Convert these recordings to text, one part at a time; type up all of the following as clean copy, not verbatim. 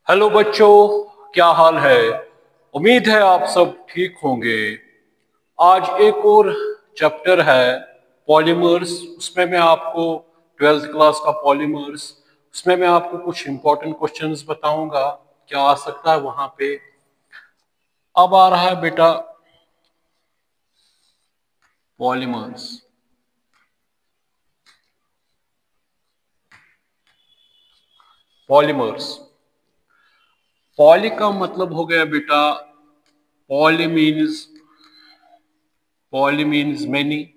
Hello बच्चों, क्या हाल है। उम्मीद है आप सब ठीक होंगे। आज एक और चैप्टर है पॉलीमर्स। उसमें मैं आपको ट्वेल्थ क्लास का पॉलीमर्स, उसमें मैं आपको कुछ इंपॉर्टेंट क्वेश्चंस बताऊंगा क्या आ सकता है वहां पे। अब आ रहा है बेटा पॉलीमर्स। पॉलीमर्स, पॉली का मतलब हो गया बेटा, poly means, many,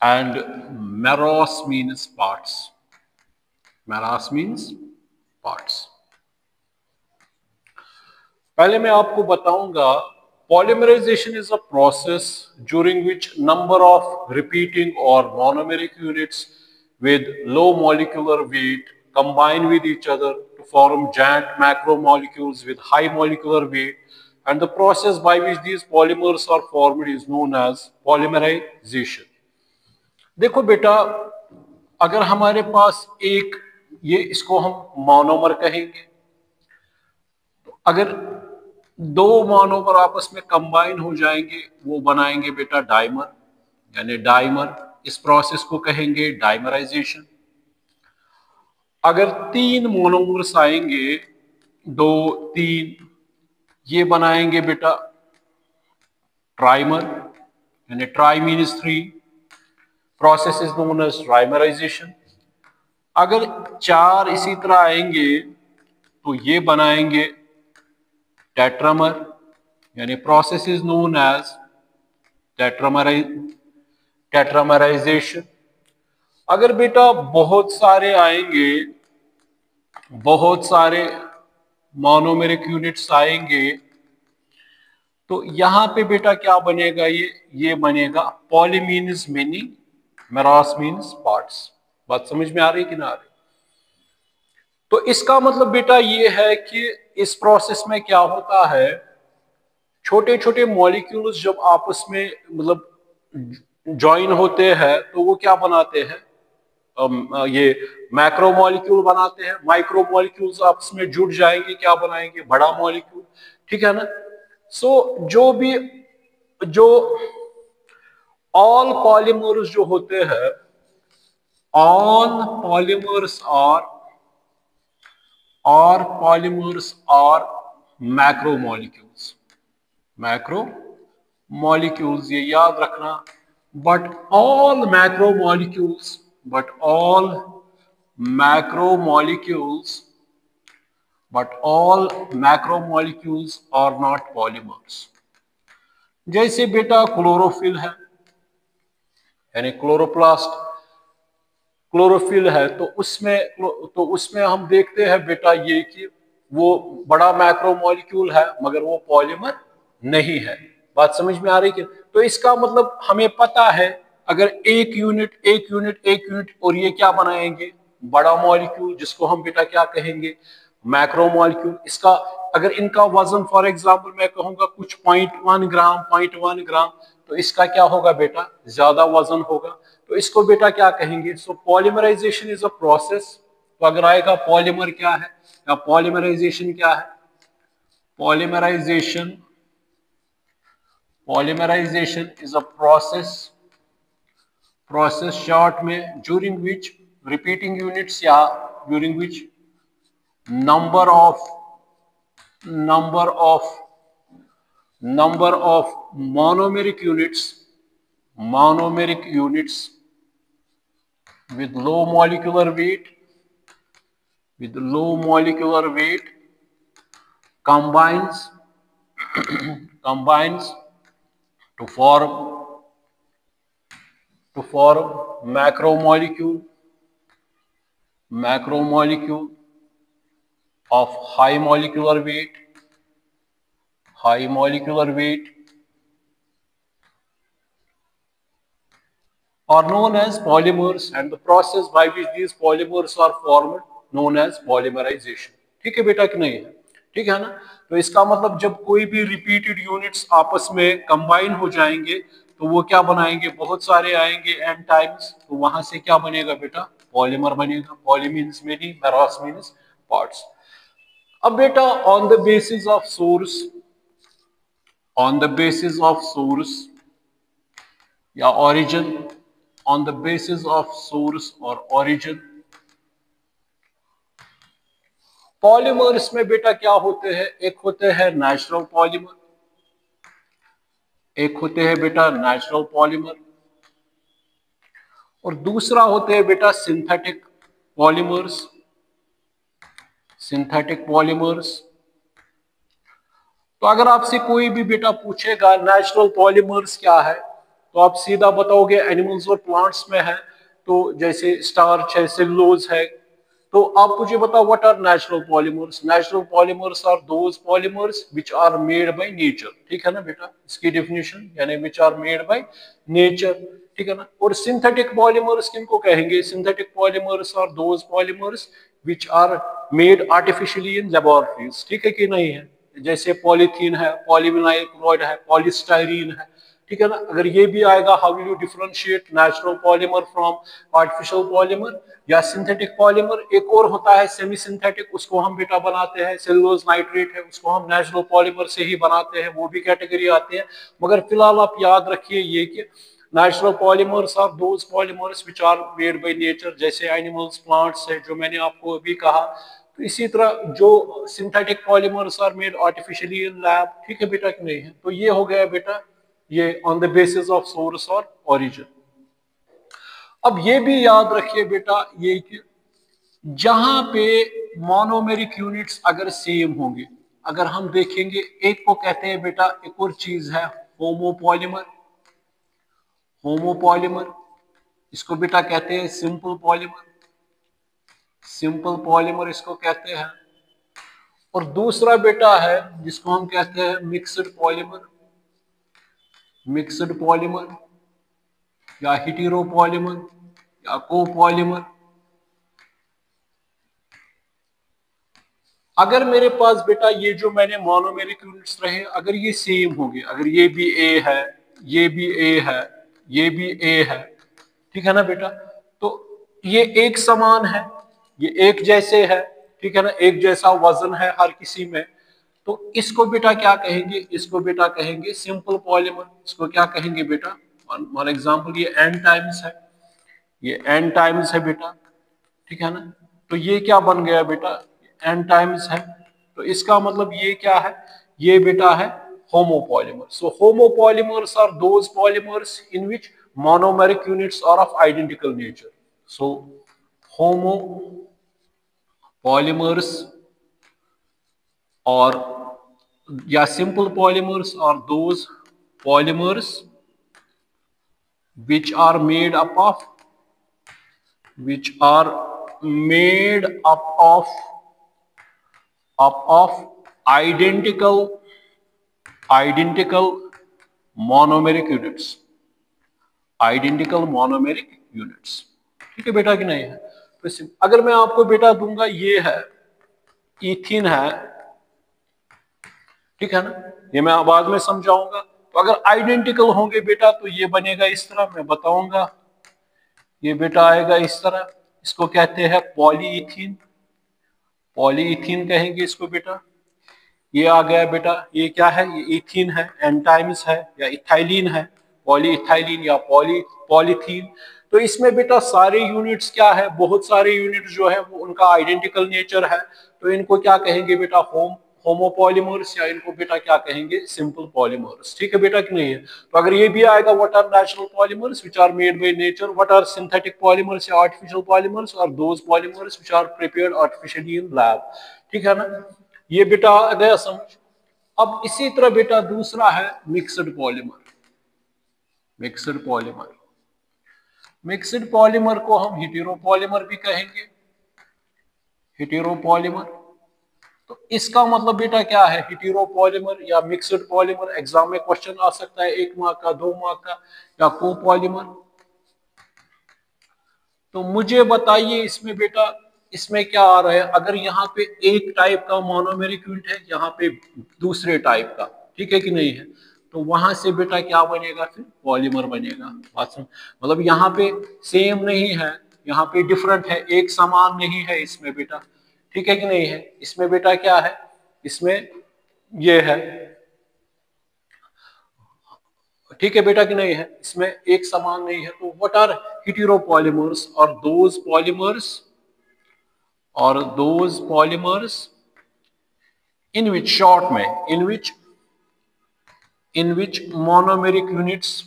and meros means parts. Meros means parts. पहले मैं आपको बताऊंगा, polymerization is a process during which number of repeating or monomeric units with low molecular weight combine with each other to form giant macromolecules with high molecular weight, and the process by which these polymers are formed is known as polymerization. देखो बेटा, अगर हमारे पास एक, ये इसको हम monomer कहेंगे, तो अगर दो मोनोमर आपस में कंबाइन हो जाएंगे वो बनाएंगे बेटा डाइमर, यानी डाइमर। इस प्रोसेस को कहेंगे डाइमराइजेशन। अगर तीन मोनोमर्स आएंगे, दो, तीन, ये बनाएंगे बेटा ट्राइमर, यानी tri means three, process is known as trimerization. अगर चार इसी तरह आएंगे तो ये बनाएंगे टेट्रामर, यानी प्रोसेस इज नोन एज टेट्रामराइजेशन। अगर बेटा बहुत सारे आएंगे, बहुत सारे मोनोमेरिक यूनिट्स आएंगे, तो यहां पे बेटा क्या बनेगा, ये बनेगा poly means many, meros means parts. बात समझ में आ रही कि ना आ रही। तो इसका मतलब बेटा ये है कि इस प्रोसेस में क्या होता है, छोटे छोटे मॉलिक्यूल्स जब आपस में मतलब ज्वाइन होते हैं तो वो क्या बनाते हैं, ये मैक्रो मॉलिक्यूल बनाते हैं। माइक्रो मॉलिक्यूल्स आपस में जुड़ जाएंगे, क्या बनाएंगे, बड़ा मॉलिक्यूल। ठीक है ना। जो भी, जो ऑल पॉलीमर्स जो होते हैं, all polymers are macro molecules. Macro molecules, ये याद रखना। But all macro molecules, but all macromolecules macromolecules are not polymers। जैसे बेटा क्लोरोफिल है, यानी क्लोरोप्लास्ट, क्लोरोफिल है, तो उसमें हम देखते हैं बेटा ये कि वो बड़ा मैक्रोमोलिक्यूल है मगर वो पॉलीमर नहीं है। बात समझ में आ रही कि। तो इसका मतलब हमें पता है, अगर एक यूनिट एक यूनिट एक यूनिट और ये क्या बनाएंगे, बड़ा मॉलिक्यूल, जिसको हम बेटा क्या कहेंगे, मैक्रोमोलिक्यूल। इसका अगर इनका वजन फॉर एग्जांपल मैं कहूंगा कुछ 0.1 ग्राम, 0.1 ग्राम, तो इसका क्या होगा बेटा, ज्यादा वजन होगा। तो इसको बेटा क्या कहेंगे। सो पॉलीमराइजेशन इज अ प्रोसेस। तो अगर आएगा पॉलीमर क्या है या पॉलीमराइजेशन क्या है, polymerization, polymerization is a process short में, ड्यूरिंग विच रिपीटिंग यूनिट्स या during which number of number of number of monomeric units with low molecular weight, combines combines to form macromolecule of high molecular weight are known as polymers, and the process by which these polymers are formed known as polymerization। ठीक है बेटा कि नहीं है, ठीक है ना। तो इसका मतलब जब कोई भी रिपीटेड यूनिट्स आपस में कंबाइन हो जाएंगे तो वो क्या बनाएंगे, बहुत सारे आएंगे एन टाइम्स, तो वहां से क्या बनेगा बेटा, पॉलीमर बनेगा। Poly means many, meros means parts. अब बेटा on the basis of source या origin, on the basis of source और ओरिजिन, पॉलीमर्स में बेटा क्या होते हैं, एक होते हैं नेचुरल पॉलीमर, एक होते हैं बेटा नेचुरल पॉलीमर, और दूसरा होते हैं बेटा सिंथेटिक पॉलीमर्स, सिंथेटिक पॉलीमर्स। तो अगर आपसे कोई भी बेटा पूछेगा नेचुरल पॉलीमर्स क्या है, तो आप सीधा बताओगे एनिमल्स और प्लांट्स में है, तो जैसे स्टार्च है, सेलुलोज है। तो आप मुझे बताओ what are natural polymers. Natural polymers are those polymers which are made by nature, ठीक है ना बेटा, इसकी डेफिनेशन यानी which are made by nature, ठीक है ना। और सिंथेटिक पॉलीमर्स किनको कहेंगे, synthetic polymers are those polymers which are made artificially in laboratories, ठीक है कि नहीं है। जैसे पॉलीथीन है, पॉलीविनाइल क्लोराइड है, पॉलीस्टाइरीन है, ठीक है ना। अगर ये भी आएगा, how will you differentiate natural polymer from artificial polymer या सिंथेटिक पॉलीमर। एक और होता है सेमी सिंथेटिक, उसको हम बेटा बनाते हैं, सेलुलोज नाइट्रेट है, उसको हम नेचुरल पॉलीमर से ही बनाते हैं, वो भी कैटेगरी आती है। मगर फिलहाल आप याद रखिए ये कि natural polymers are those polymers which are made by nature, जैसे एनिमल्स, प्लांट्स है, जो मैंने आपको अभी कहा। तो इसी तरह जो synthetic polymers are made artificially in lab, ठीक है बेटा कि नहीं है। तो ये हो गया बेटा ये on the basis of source और ओरिजिन। अब ये भी याद रखिए बेटा ये कि जहां पे मोनोमेरिक यूनिट्स अगर सेम होंगे, अगर हम देखेंगे, एक को कहते हैं बेटा, एक और चीज है होमोपॉलीमर, होमोपॉलीमर, इसको बेटा कहते हैं सिंपल पॉलीमर, सिंपल पॉलीमर इसको कहते हैं। और दूसरा बेटा है जिसको हम कहते हैं मिक्स्ड पॉलीमर, मिक्स्ड पॉलीमर या हेटेरो पॉलीमर या कोपॉलीमर। अगर मेरे पास बेटा ये जो मैंने मोनोमेरिक यूनिट्स रहे, अगर ये सेम होंगे, अगर ये भी ए है, ये भी ए है, ये भी ए है, ठीक है ना बेटा, तो ये एक समान है, ये एक जैसे है, ठीक है ना, एक जैसा वजन है हर किसी में। तो इसको बेटा क्या कहेंगे, इसको बेटा कहेंगे सिंपल पॉलीमर। इसको क्या कहेंगे बेटा, फॉर एग्जांपल ये n टाइम्स है, ये n टाइम्स है बेटा, ठीक है ना। तो ये क्या बन गया बेटा, n टाइम्स है। तो इसका मतलब ये क्या है, ये बेटा है homopolymers. So homopolymers are those polymers in which monomeric units are of identical nature. So homopolymers or या simple polymers are those polymers which are made up of identical monomeric units, identical monomeric units, ठीक है बेटा कि नहीं है। तो अगर मैं आपको बेटा दूंगा, ये है इथीन है, ठीक है ना, ये मैं बाद में समझाऊंगा। तो अगर आइडेंटिकल होंगे बेटा तो ये बनेगा इस तरह, मैं बताऊंगा। ये बेटा आएगा इस तरह, इसको कहते हैं पॉलीइथीन, पॉलीइथीन कहेंगे इसको बेटा। ये आ गया बेटा, ये क्या है, ये इथीन है, एंटाइम्स है या इथाइलिन है, पॉलीइथाइलिन या पॉलीथीन। तो इसमें बेटा सारे यूनिट्स क्या है, बहुत सारे यूनिट्स जो है वो उनका आइडेंटिकल नेचर है। तो इनको क्या कहेंगे बेटा, होमोपॉलीमर्स, या इनको बेटा क्या कहेंगे, सिंपल पॉलीमर्स, ठीक है बेटा कि नहीं है। तो अगर ये भी आएगा, what are natural polymers which are made by nature, what are synthetic polymers या आर्टिफिशियल पॉलीमर्स, और those polymers which are prepared artificially in lab, ठीक है ना। ये बेटा आ गया समझ। अब इसी तरह बेटा दूसरा है mixed polymer, mixed polymer, mixed polymer को हम हेटेरो पॉलीमर भी कहेंगे, हेटेरो पॉलीमर। तो इसका मतलब बेटा क्या है, हेटेरो पॉलीमर या मिक्स्ड पॉलीमर, एग्जाम में क्वेश्चन आ सकता है, 1 मार्क का, 2 मार्क का, या को पॉलीमर। तो मुझे बताइए इसमें बेटा, इसमें क्या आ रहा है, अगर यहाँ पे एक टाइप का मोनोमेरिक यूनिट है, यहाँ पे दूसरे टाइप का, ठीक है कि नहीं है, तो वहां से बेटा क्या बनेगा, फिर पॉलीमर बनेगा। बात समझ, मतलब यहाँ पे सेम नहीं है, यहाँ पे डिफरेंट है, एक समान नहीं है इसमें बेटा, ठीक है कि नहीं है? इसमें बेटा क्या है, इसमें ये है, ठीक है बेटा कि नहीं है? इसमें एक समान नहीं है। तो व्हाट आर हेटेरोपॉलीमर्स और those polymers in which short में in which monomeric units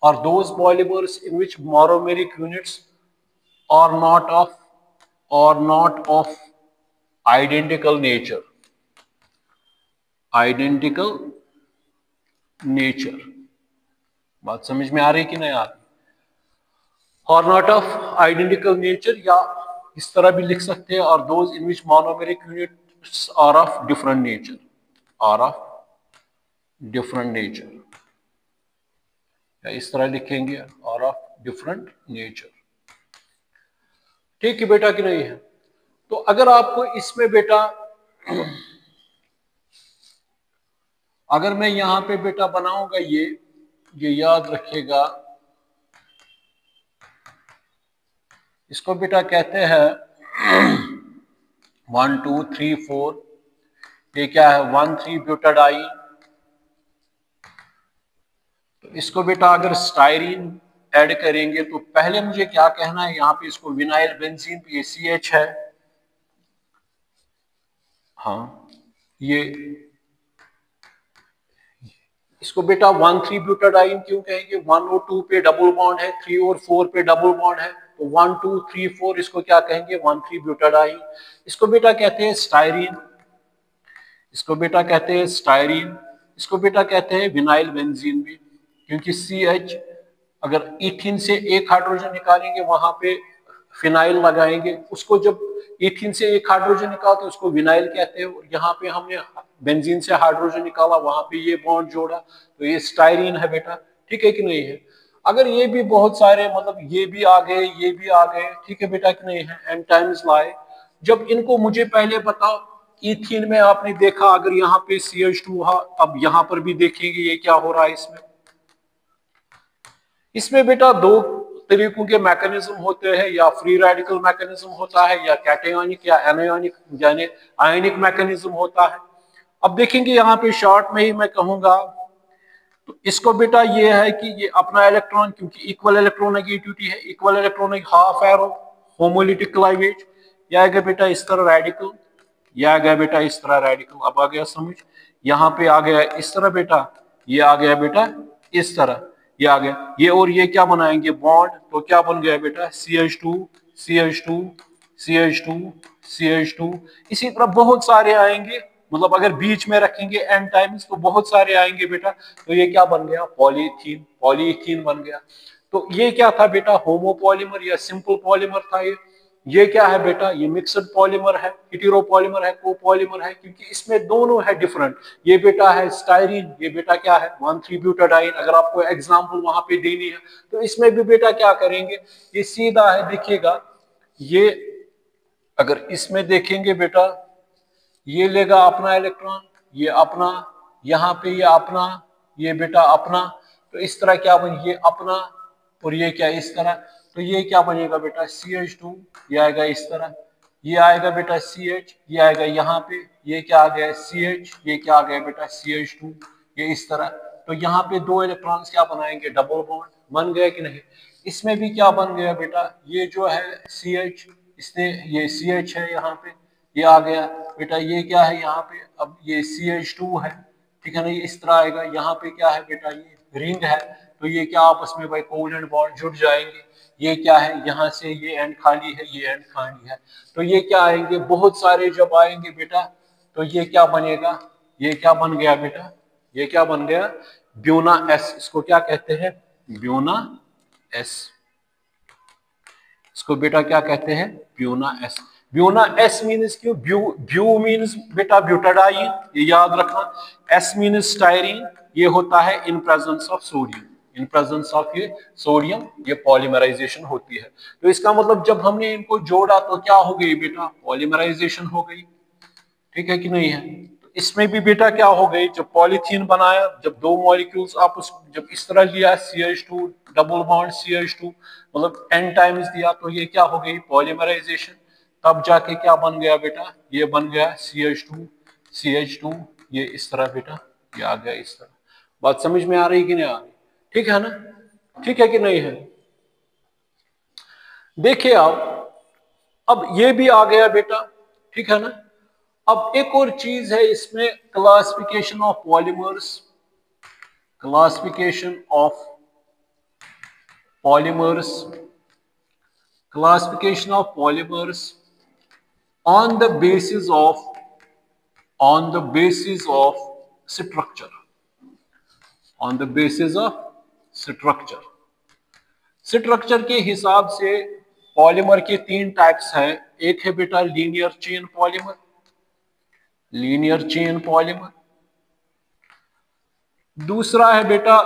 or those polymers in which monomeric units are not of identical nature बात समझ में आ रही कि नहीं आ रही? और नॉट ऑफ आइडेंटिकल नेचर, या इस तरह भी लिख सकते हैं, और those in which monomeric units are of different nature, या इस तरह लिखेंगे, आर ऑफ डिफरेंट नेचर। ठीक है बेटा कि नहीं है? तो अगर आपको इसमें बेटा, अगर मैं यहां पे बेटा बनाऊंगा ये याद रखिएगा, इसको बेटा कहते हैं 1 2 3 4, ये क्या है 1,3 ब्यूटाडाइन। तो इसको बेटा अगर स्टायरीन ऐड करेंगे तो पहले मुझे क्या कहना है, यहाँ पे इसको विनाइल बेंजीन पे CH है, हाँ ये इसको बेटा 1,3 ब्यूटाडाइन क्यों कहेंगे? 1 और 2 पे डबल बॉन्ड है, 3 और 4 पे डबल बॉन्ड है, तो 1 2 3 4 इसको क्या कहेंगे? 1,3 ब्यूटाडाइन। इसको बेटा कहते हैं स्टायरीन, इसको बेटा कहते हैं स्टायरीन, इसको बेटा कहते हैं विनाइल बेंजीन भी, क्योंकि CH अगर इथीन से एक हाइड्रोजन निकालेंगे वहां पे फिनाइल लगाएंगे, उसको जब इथीन से एक हाइड्रोजन निकालते उसको विनाइल कहते हैं, और यहाँ पे हमने बेंजीन से हाइड्रोजन निकाला, वहां पे ये बॉन्ड जोड़ा, तो ये स्टायरीन है बेटा। ठीक है कि नहीं है? अगर ये भी बहुत सारे मतलब ये भी आ गए, ये भी आ गए, ठीक है बेटा कि नहीं है? एन टाइम्स लाए, जब इनको मुझे पहले बताओ, इथीन में आपने देखा अगर यहाँ पे CH2 हुआ, अब यहाँ पर भी देखेंगे ये क्या हो रहा है इसमें बेटा दो तरीकों के मैकेनिज्म होते हैं, या फ्री रेडिकल मैकेनिज्म होता है, या कैटायोनिक या एनायोनिक यानी आयनिक मैकेनिज्म होता है। अब देखेंगे यहाँ पे शॉर्ट में ही मैं कहूंगा, तो इसको बेटा ये है कि ये अपना इलेक्ट्रॉन, क्योंकि इक्वल इलेक्ट्रोनेगेटिविटी है, equal electronic half arrow homolytic cleavage, यह आ गया बेटा इस तरह रेडिकल, यह आ गया बेटा इस तरह रेडिकल। अब आ गया समझ? यहाँ पे आ गया इस तरह बेटा, ये आ गया बेटा इस तरह, ये आ गया ये, और ये क्या बनाएंगे बॉन्ड, तो क्या बन गया बेटा CH2 CH2 CH2 CH2। इसी तरह बहुत सारे आएंगे, मतलब अगर बीच में रखेंगे n टाइम्स तो बहुत सारे आएंगे बेटा, तो ये क्या बन गया पॉलीथीन बन गया। तो ये क्या था बेटा? होमोपॉलीमर या सिंपल पॉलीमर था ये क्या है बेटा? ये मिक्सड पॉलीमर है, हेटेरोपॉलीमर है, कोपॉलीमर है, क्योंकि इसमें दोनों है डिफरेंट। ये बेटा है स्टायरीन, ये बेटा क्या है 1,3 ब्यूटाडाइन। अगर आपको एग्जांपल वहां पे देनी है तो इसमें भी बेटा क्या करेंगे, ये सीधा है, देखिएगा ये अगर इसमें देखेंगे बेटा, ये लेगा अपना इलेक्ट्रॉन, ये अपना, यहाँ पे ये अपना, ये बेटा अपना, तो इस तरह क्या बन, ये अपना और ये क्या इस तरह, तो ये क्या बनेगा बेटा CH2, ये आएगा इस तरह, ये आएगा बेटा CH, ये आएगा यहाँ पे, ये क्या आ गया CH, ये क्या आ गया बेटा CH2, ये इस तरह। तो यहाँ पे दो इलेक्ट्रॉन्स क्या बनाएंगे? डबल बॉन्ड बन गया कि नहीं? इसमें भी क्या बन गया बेटा? ये जो है CH, इसने ये CH है यहाँ पे, ये आ गया बेटा, ये क्या है यहाँ पे, अब ये CH2 है, ठीक है ना, ये इस तरह आएगा। यहाँ पे क्या है बेटा? ये रिंग है, तो ये क्या आपस में भाई कोवलेंट बॉन्ड जुड़ जाएंगे। ये क्या है? यहाँ से ये एंड खाली है, ये एंड खाली है, तो ये क्या आएंगे? बहुत सारे जब आएंगे बेटा, तो ये क्या बनेगा? ये क्या बन गया बेटा? ये क्या बन गया? Buena S। इसको क्या कहते हैं? Buena S। इसको बेटा क्या कहते हैं? Buena S। Buena S means क्यों? ब्यू मीन्स बेटा ब्यूटाडाइन, ये याद रखना। S मीन्स स्टायरीन, ये होता है in presence of sodium, in presence of ये सोडियम, ये पॉलीमराइजेशन होती है। तो इसका मतलब जब हमने इनको जोड़ा तो क्या हो गई बेटा? पॉलीमराइजेशन हो गई। ठीक है कि नहीं है? तो इसमें भी बेटा क्या हो गई, जब पॉलीथीन बनाया, जब दो मॉलिक्यूल्स आपस जब इस तरह लिया CH2 डबल बॉन्ड CH2 मतलब 10 टाइम्स दिया, तो ये क्या हो गई पॉलीमराइजेशन। तब जाके क्या बन गया बेटा, ये बन गया CH2 ये इस तरह बेटा, ये आ गया इस तरह। बात समझ में आ रही कि नहीं आ रही? ठीक है ना, ठीक है कि नहीं है? देखिए आप, अब ये भी आ गया बेटा, ठीक है ना। अब एक और चीज है इसमें, classification of polymers, classification of polymers, classification of polymers on the basis of, on the basis of structure, on the basis of structure. Structure के हिसाब से पॉलीमर के तीन टाइप्स हैं। एक है बेटा linear chain polymer, linear chain polymer. दूसरा है बेटा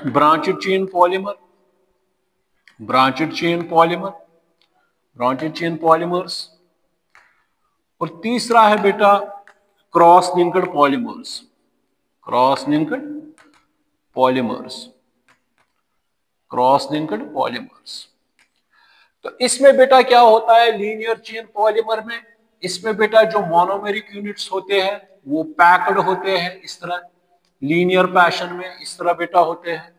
branched chain polymer, branched chain polymer, branched chain polymers. और तीसरा है बेटा cross linked polymers, cross linked polymers, cross linked polymers. तो इसमें बेटा क्या होता है लीनियर चेन पॉलीमर में, इसमें बेटा जो मोनोमेरिक यूनिट्स होते हैं वो पैक्ड होते हैं इस तरह, लीनियर पैशन में इस तरह बेटा होते हैं,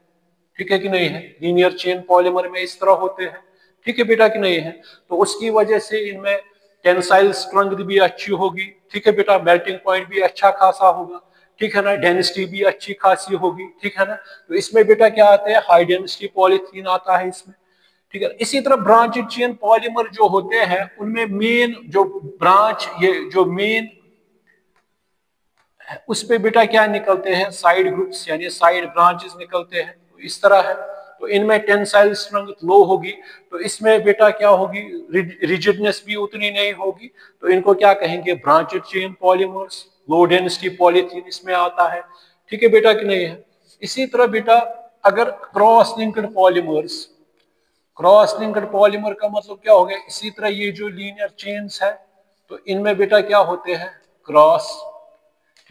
ठीक है कि नहीं है? लीनियर चेन पॉलीमर में इस तरह होते हैं, ठीक है बेटा कि नहीं है? तो उसकी वजह से इनमें टेंसाइल स्ट्रेंथ भी अच्छी होगी, ठीक है बेटा, मेल्टिंग पॉइंट भी अच्छा खासा होगा, ठीक है ना, डेंसिटी भी अच्छी खासी होगी, ठीक है ना। तो इसमें बेटा क्या आता है, हाई डेंसिटी पॉलीथीन आता है इसमें, ठीक है। इसी तरह ब्रांचेड चेन पॉलीमर जो होते हैं उनमें मेन जो ब्रांच, ये जो मेन उस पे बेटा क्या निकलते हैं, साइड ग्रुप्स यानी साइड ब्रांचेस निकलते हैं, तो इस तरह है। तो इनमें टेंसाइल स्ट्रेंथ लो होगी, तो इसमें बेटा क्या होगी, रिजिडनेस भी उतनी नहीं होगी, तो इनको क्या कहेंगे, branched chain polymers. Low density polythene इसमें आता है, ठीक है बेटा कि नहीं है? इसी तरह बेटा अगर cross linked polymers, cross linked polymer का मतलब क्या हो गया, इसी तरह ये जो लीनियर चेन्स है तो इनमें बेटा क्या होते हैं क्रॉस,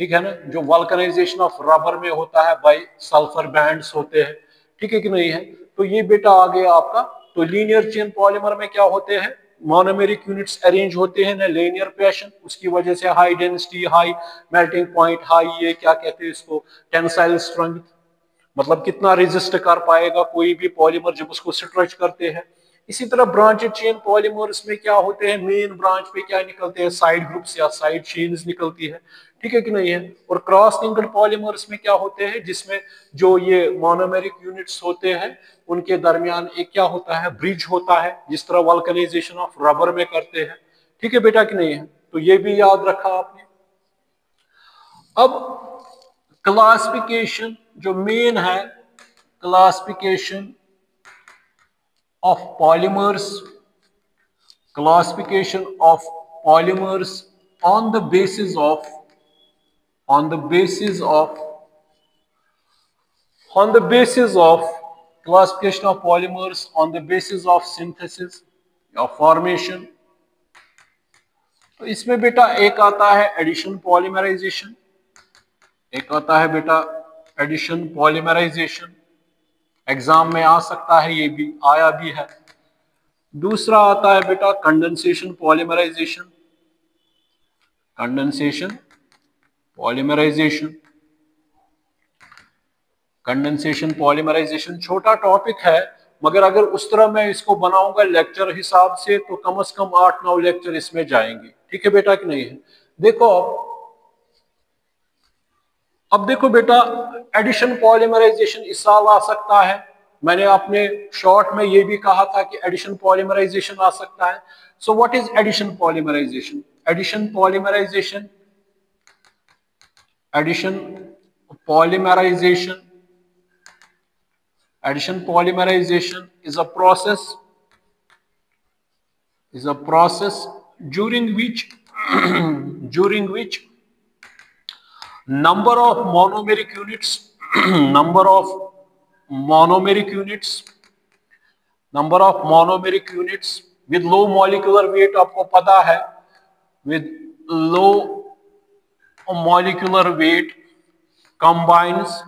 ठीक है ना, जो वल्कनाइजेशन ऑफ रबर में होता है बाय सल्फर बैंड्स होते हैं, ठीक है कि नहीं है? तो ये बेटा आ गया आपका। तो लीनियर चेन पॉलीमर में क्या होते हैं, मोनोमेरिक यूनिट्स अरेंज होते हैं ना लीनियर पैशन, उसकी वजह से high density, high melting point, high ये क्या कहते हैं इसको, टेंसाइल स्ट्रेंथ, मतलब कितना रेजिस्ट कर पाएगा कोई भी पॉलीमर जब उसको स्ट्रेच करते हैं। इसी तरह ब्रांचेड चेन पॉलीमर्स में क्या होते हैं, मेन ब्रांच पे क्या निकलते हैं, साइड ग्रुप्स या साइड चेन्स निकलती है, ठीक है कि नहीं है? और क्रॉस लिंक्ड पॉलीमर्स में क्या होते हैं, जिसमें जो ये मोनोमेरिक यूनिट्स होते हैं उनके दरमियान एक क्या होता है, ब्रिज होता है, जिस तरह वल्कनाइजेशन ऑफ रबर में करते हैं, ठीक है बेटा कि नहीं है? तो ये भी याद रखा आपने। अब क्लासिफिकेशन जो मेन है, classification of polymers, classification of polymers on the basis of, on the basis of, on the basis of classification of polymers on the basis of synthesis या formation। तो इसमें बेटा एक आता है एडिशन पॉलीमराइजेशन, एक आता है बेटा एडिशन पॉलीमराइजेशन, एग्जाम में आ सकता है, ये भी आया भी है। दूसरा आता है बेटा condensation polymerisation, condensation polymerisation. Condensation polymerization छोटा टॉपिक है, मगर अगर उस तरह मैं इसको बनाऊंगा लेक्चर हिसाब से तो कम से कम 8-9 लेक्चर इसमें जाएंगे, ठीक है बेटा कि नहीं है? देखो अब देखो बेटा एडिशन पॉलीमराइजेशन इस साल आ सकता है, मैंने अपने शॉर्ट में ये भी कहा था कि एडिशन पॉलीमराइजेशन आ सकता है। So what is addition polymerization? Addition polymerization, addition polymerization, addition polymerization is a process during which during which number of monomeric units number of monomeric units number of monomeric units with low molecular weight, आपको पता है with low molecular weight combines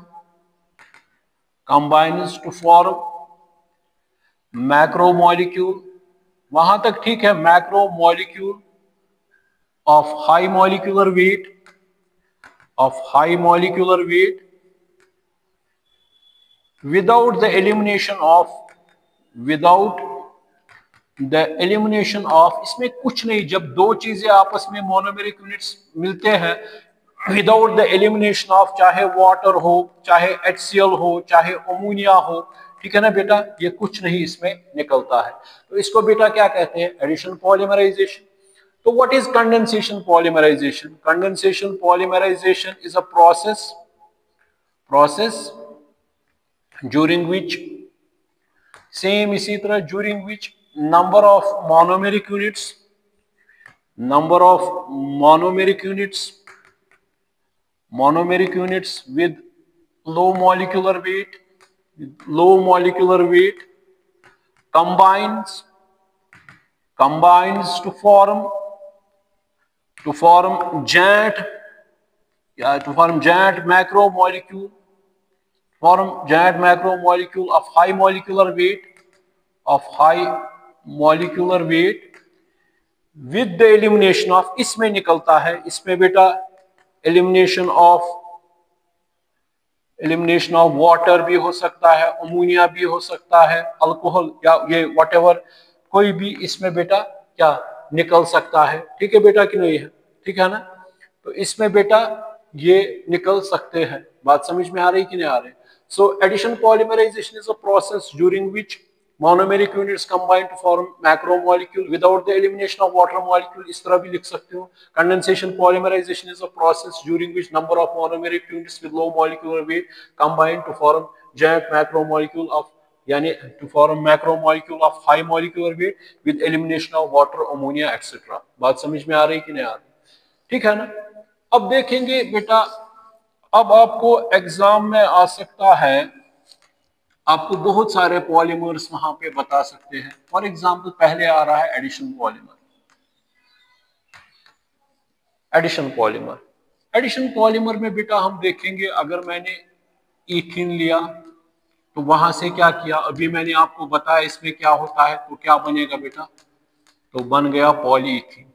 to form macromolecule, वहां तक ठीक है, macromolecule of high molecular weight without the elimination of इसमें कुछ नहीं, जब दो चीजें आपस में मोनोमेरिक यूनिट्स मिलते हैं विदाउट द एलिमिनेशन ऑफ, चाहे वाटर हो, चाहे HCl हो, चाहे अमोनिया हो, ठीक है ना बेटा, ये कुछ नहीं इसमें निकलता है। तो इसको बेटा क्या कहते हैं? Addition polymerisation. तो what is condensation polymerisation? Condensation polymerisation is a process during which, same इसी तरह, during which number of monomeric units with low molecular weight combines to form giant macromolecule of high molecular weight with the elimination of, इसमें निकलता है, इसमें बेटा elimination of water भी हो सकता है, अमोनिया भी हो सकता है, अल्कोहल या ये whatever, कोई भी इसमें बेटा क्या निकल सकता है, ठीक है बेटा कि नहीं है? ठीक है ना? तो इसमें बेटा ये निकल सकते हैं। बात समझ में आ रही कि नहीं आ रही? So addition polymerization is a process during which monomeric units combine to form macromolecule without the elimination of water molecule, इस तरह भी लिख सकते हो। Condensation polymerization is a process during which number of monomeric units with low molecular weight combine to form giant macromolecule of, यानी to form macromolecule of high molecular weight with elimination of water, ammonia, etc. बात समझ में आ रही कि नहीं आ रही? ठीक है ना? अब देखेंगे बेटा, अब आपको एग्जाम में आ सकता है, आपको बहुत सारे पॉलीमर्स वहां पे बता सकते हैं। फॉर एग्जांपल पहले आ रहा है एडिशन पॉलीमर में बेटा हम देखेंगे, अगर मैंने ईथीन लिया तो वहां से क्या किया, अभी मैंने आपको बताया इसमें क्या होता है, तो क्या बनेगा बेटा? तो बन गया पॉलीइथीन।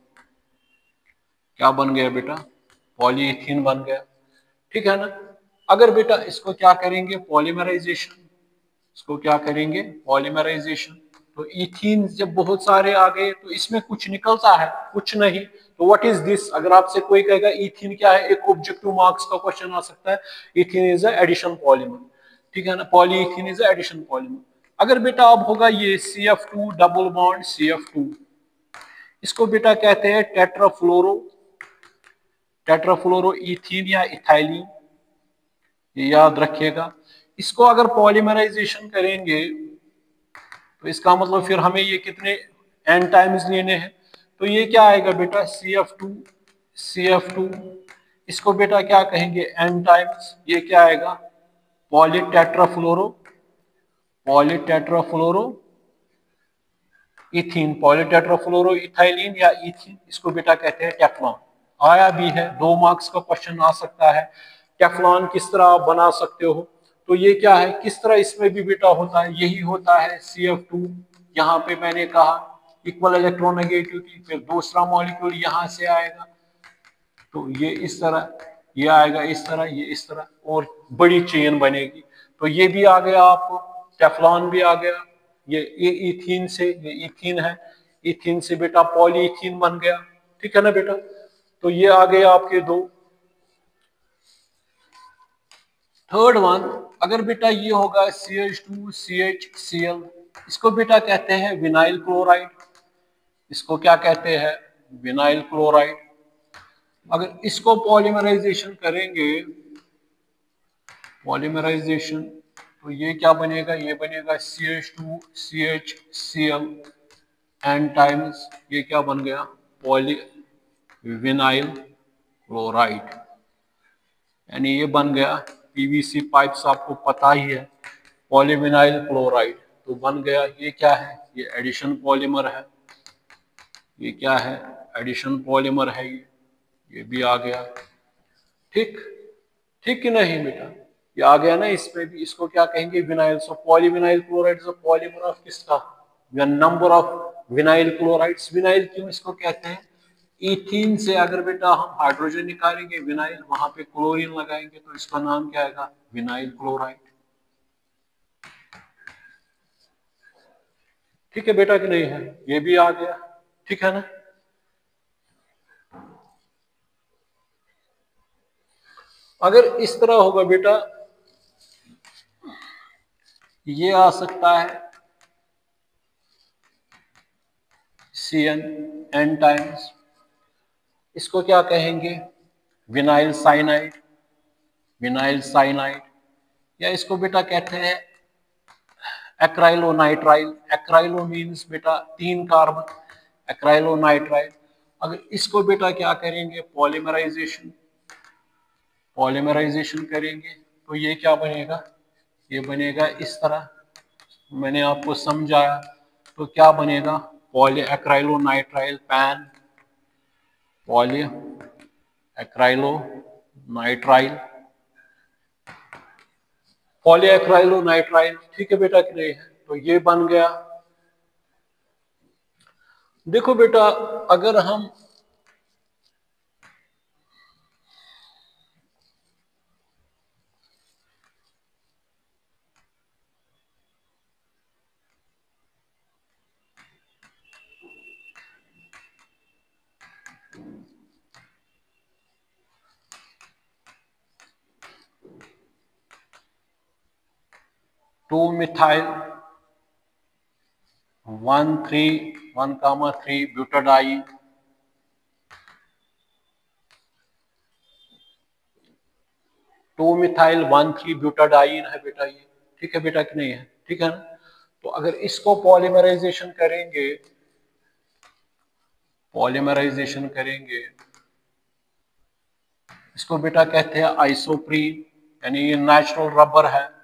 क्या बन गया बेटा? पॉलीइथीन बन गया, ठीक है ना? अगर बेटा इसको क्या करेंगे? पॉलीमराइजेशन। इसको क्या करेंगे? पॉलीमराइजेशन। तो इथीन जब बहुत सारे आ गए तो इसमें कुछ निकलता है? कुछ नहीं। तो व्हाट इज दिस? अगर आपसे कोई कहेगा इथीन क्या है, एक ऑब्जेक्टिव मार्क्स का क्वेश्चन आ सकता है। इथीन इज एडिशन पॉलीमर, ठीक है ना? Polyethene is addition polymer. अगर बेटा अब होगा ये CF2 डबल बॉन्ड CF2, इसको बेटा कहते हैं टेट्राफ्लोरो इथीन या इथाइलिन, ये याद रखिएगा। इसको अगर पॉलीमराइजेशन करेंगे तो इसका मतलब फिर हमें ये कितने n टाइम्स लेने हैं? तो ये क्या आएगा बेटा? CF2, इसको बेटा क्या कहेंगे? n times. ये क्या आएगा? पॉलीटेट्राफ्लोरो इथाइलिन या इथीन, इसको बेटा कहते हैं टेफ्लॉन। आया भी है, 2 मार्क्स का क्वेश्चन आ सकता है। टेफ्लॉन किस तरह आप बना सकते हो? तो ये क्या है, किस तरह इसमें भी बेटा होता है? यही होता है CF2, यहाँ पे मैंने कहा इक्वल इलेक्ट्रोनेगेटिविटी, फिर दूसरा मॉलिक्यूल यहाँ से आएगा, तो ये इस तरह, ये आएगा इस तरह, ये इस तरह, और बड़ी चेन बनेगी। तो ये भी आ गया आपको, टेफ्लॉन भी आ गया। ये इथीन से, ये इथीन है, इथीन से बेटा पॉलीइथीन बन गया, ठीक है ना बेटा? तो ये आ गए आपके 2। थर्ड वन, अगर बेटा ये होगा CH2CHCl, इसको बेटा कहते हैं विनाइल क्लोराइड। इसको क्या कहते हैं? Vinyl chloride. अगर इसको पॉलीमराइजेशन करेंगे, तो ये क्या बनेगा? ये बनेगा CH2CHCl n टाइम्स, ये क्या बन गया? विनाइल क्लोराइड, यानी ये बन गया PVC पाइप्स, आपको पता ही है, पॉलीविनाइल क्लोराइड। तो बन गया, ये क्या है? ये एडिशन पॉलीमर है। ये क्या है? एडिशन पॉलीमर है। ये भी आ गया। ठीक, ठीक कि नहीं बेटा? ये आ गया ना इसमें भी। इसको क्या कहेंगे? Vinyl. So polyvinyl chloride is a polymer of किसका? Number of vinyl chlorides. Vinyl क्यों इसको कहते हैं? इथीन से अगर बेटा हम हाइड्रोजन निकालेंगे विनाइल, वहां पे क्लोरीन लगाएंगे तो इसका नाम क्या आएगा? Vinyl chloride. ठीक है बेटा कि नहीं है? ये भी आ गया, ठीक है ना? अगर इस तरह होगा बेटा, ये आ सकता है CN N टाइम्स। इसको क्या कहेंगे? Vinyl cyanide. Vinyl cyanide. या इसको बेटा कहते हैं एक्राइलोनाइट्राइल। एक्राइलो मीन्स बेटा 3 कार्बन, एक्राइलोनाइट्राइल। अगर इसको बेटा क्या करेंगे? पॉलीमराइजेशन। पॉलीमराइजेशन करेंगे तो ये क्या बनेगा? ये बनेगा इस तरह, मैंने आपको समझाया। तो क्या बनेगा? Poly acrylonitrile PAN, poly acrylonitrile, poly acrylonitrile. ठीक है बेटा कि नहीं है? तो ये बन गया। देखो बेटा, अगर हम 2 मिथाइल 1,3 ब्यूटाडाइन, 2 मिथाइल 1,3 ब्यूटाडाइन है बेटा ये। ठीक है बेटा कि नहीं है? ठीक है ना? तो अगर इसको पॉलीमराइजेशन करेंगे, पॉलीमराइजेशन करेंगे, इसको बेटा कहते हैं आइसोप्रीन, यानी ये नेचुरल रबर है,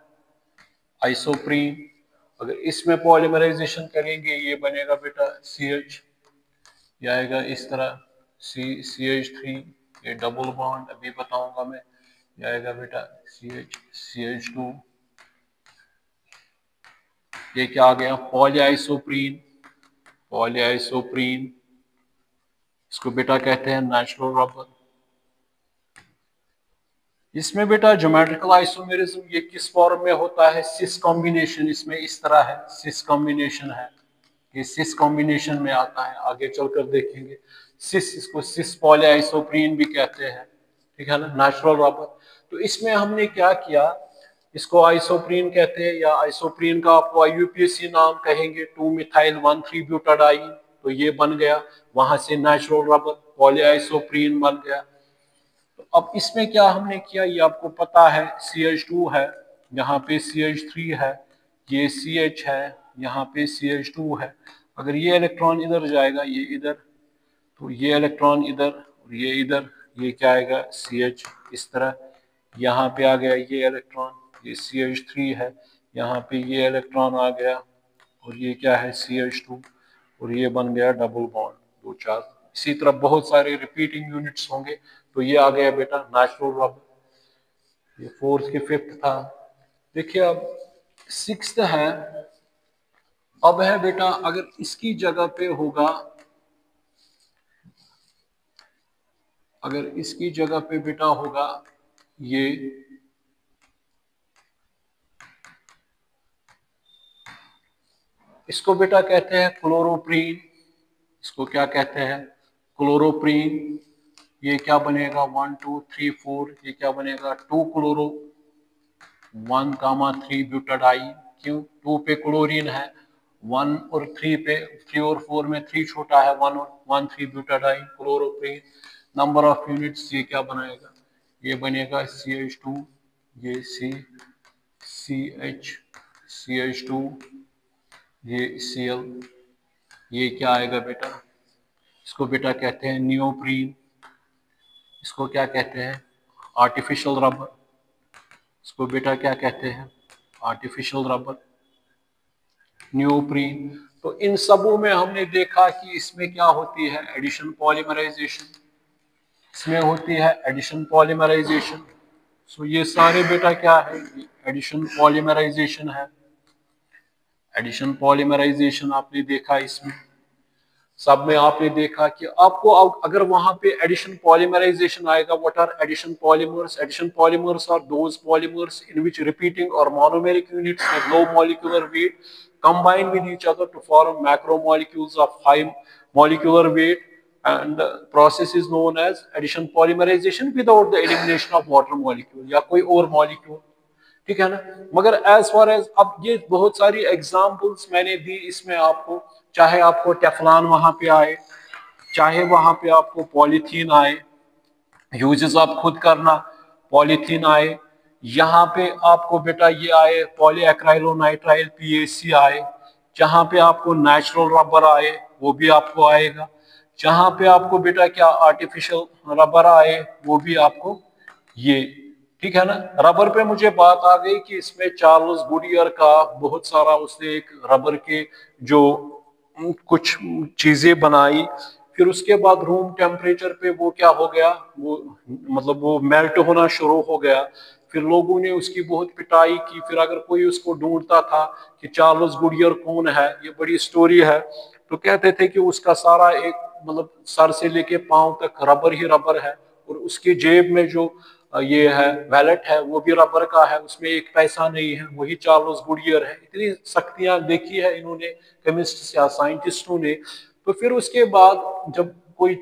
आइसोप्रीन। अगर इसमें पॉलीमराइजेशन करेंगे ये बनेगा बेटा CH। ये आएगा इस तरह CH3। ये डबल बॉन्ड अभी बताऊंगा मैं। ये आएगा बेटा CH2। ये क्या आ गया? पॉलीआइसोप्रीन। पॉलीआइसोप्रीन, इसको बेटा कहते हैं नेचुरल रबर। इसमें बेटा ज्योमेट्रिकल आइसोमेरिज्म ये किस फॉर्म में होता है? सिस कॉम्बिनेशन। इसमें इस तरह है, सिस कॉम्बिनेशन है, ये सिस कॉम्बिनेशन में आता है, आगे चलकर देखेंगे। सिस, इसको सिस पॉलीआइसोप्रीन भी कहते हैं, ठीक है ना, नेचुरल रबर। तो इसमें हमने क्या किया? इसको आइसोप्रीन कहते हैं, या आइसोप्रीन का आपको IUPAC नाम कहेंगे, 2 मिथाइल 1,3 ब्यूटाडाइन। तो ये बन गया, वहां से नेचुरल रबर पॉलीआइसोप्रीन बन गया। तो अब इसमें क्या हमने किया, ये आपको पता है, CH2 है, यहाँ पे CH3 है, ये CH है, यहाँ पे CH2 है। अगर ये इलेक्ट्रॉन इधर जाएगा, ये इधर, तो ये इलेक्ट्रॉन इधर और ये इधर, ये क्या आएगा? CH इस तरह। यहाँ पे आ गया ये इलेक्ट्रॉन, ये CH3 है, यहाँ पे ये इलेक्ट्रॉन आ गया और ये क्या है? CH2। और ये बन गया डबल बॉन्ड, 2 चार। इसी तरह बहुत सारे रिपीटिंग यूनिट्स होंगे। तो ये आ गया बेटा नेचुरल रबर। ये 4th की 5th था। देखिए अब 6th है। अब है बेटा, अगर इसकी जगह पे होगा, अगर इसकी जगह पे बेटा होगा ये, इसको बेटा कहते हैं क्लोरोप्रीन। इसको क्या कहते हैं? क्लोरोप्रीन। ये क्या बनेगा? 1 2 3 4, ये क्या बनेगा? 2 क्लोरो 1,3 ब्यूटाडाइन। क्यों? 2 पे क्लोरीन है, 1 और 3 पे, 3 और 4 में 3 छोटा है, 1 और 1,3 butadiene chloroprene. Number of units ये क्या बनाएगा? ये बनेगा CH2, ये CH, CH2, ये Cl। ये क्या आएगा बेटा? इसको बेटा कहते हैं नियोप्रीन। इसको क्या कहते हैं? Artificial rubber. इसको बेटा क्या कहते हैं? Artificial rubber, neoprene. तो इन सबों में हमने देखा कि इसमें क्या होती है? Addition polymerization. इसमें होती है एडिशन पॉलीमराइजेशन। सो ये सारे बेटा क्या है, एडिशन पॉलीमराइजेशन है। एडिशन पॉलीमराइजेशन आपने देखा, इसमें सब में आपने देखा कि आपको अगर वहां पे एडिशन पॉलीमराइजेशन आएगा, what are addition polymers? Addition polymers are those polymers in which repeating और monomeric units with low molecular weight combine with each other to form macromolecules of high molecular weight, and the process is known as addition polymerization without the elimination of water molecule या कोई और molecule, ठीक है ना। मगर as far as अब ये बहुत सारी एग्जांपल्स मैंने दी इसमें आपको, चाहे आपको टेफलॉन वहां पे आए, चाहे वहां पे आपको पॉलीथीन आए, यूजेस आप खुद करना, पॉलीथीन आए, यहाँ पे आपको बेटा ये आए पॉलीएक्राइलोनाइट्राइल PAC आए, जहाँ पे आपको नेचुरल रबर आए वो भी आपको आएगा, जहाँ पे आपको बेटा क्या आर्टिफिशियल रबर आए वो भी आपको ये, ठीक है ना। रबर पे मुझे बात आ गई कि इसमें चार्ल्स गुडियर का बहुत सारा उसने एक रबर के जो कुछ चीजें बनाई, फिर उसके बाद रूम टेम्परेचर पे वो क्या हो गया, वो मतलब वो मेल्ट होना शुरू हो गया, फिर लोगों ने उसकी बहुत पिटाई की, फिर अगर कोई उसको ढूंढता था कि चार्ल्स गुडियर कौन है, ये बड़ी स्टोरी है, तो कहते थे कि उसका सारा एक मतलब सर से लेके पांव तक रबर ही रबर है, और उसकी जेब में जो ये है वैलेट है वो भी रबर का है, उसमें एक पैसा नहीं है, वही चार्ल्स गुडियर है। इतनी शक्तियां देखी है इन्होंने केमिस्ट या साइंटिस्टों ने। तो फिर उसके बाद जब कोई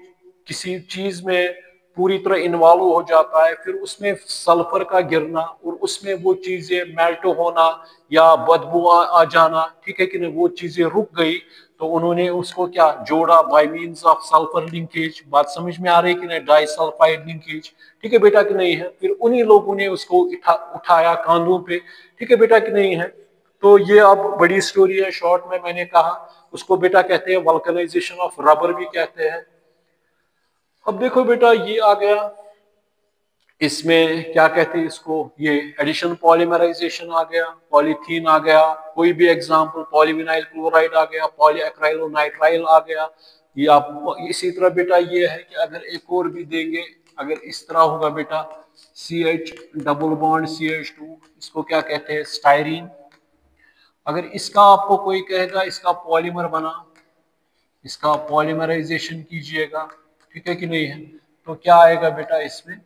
किसी चीज में पूरी तरह इन्वॉल्व हो जाता है, फिर उसमें सल्फर का गिरना और उसमें वो चीजें मेल्ट होना या बदबू आ जाना, ठीक है कि नहीं, वो चीजें रुक गई, तो उन्होंने उसको क्या जोड़ा by means of sulphur linkage. बात समझ में आ रही है कि नहीं, डाइसल्फाइड लिंकेज, ठीक है बेटा कि नहीं है। फिर उन्हीं लोगों ने उसको उठाया कांधों पे, ठीक है बेटा कि नहीं है। तो ये अब बड़ी स्टोरी है, शॉर्ट में मैंने कहा, उसको बेटा कहते हैं वल्कनाइजेशन ऑफ रबर भी कहते हैं। अब देखो बेटा ये आ गया, इसमें क्या कहते हैं इसको, ये एडिशन पॉलीमराइजेशन आ गया, पॉलीथीन आ गया, कोई भी एग्जांपल पॉलीविनाइल क्लोराइड आ गया, पॉलीएक्राइलोनाइट्राइल आ गया। ये आप इसी तरह बेटा ये है कि अगर एक और भी देंगे, अगर इस तरह होगा बेटा CH डबल बॉन्ड CH2, इसको क्या कहते हैं स्टाइरीन। अगर इसका आपको कोई कहेगा इसका पॉलीमर बना, इसका पॉलीमराइजेशन कीजिएगा, ठीक है कि नहीं है, तो क्या आएगा बेटा इसमें,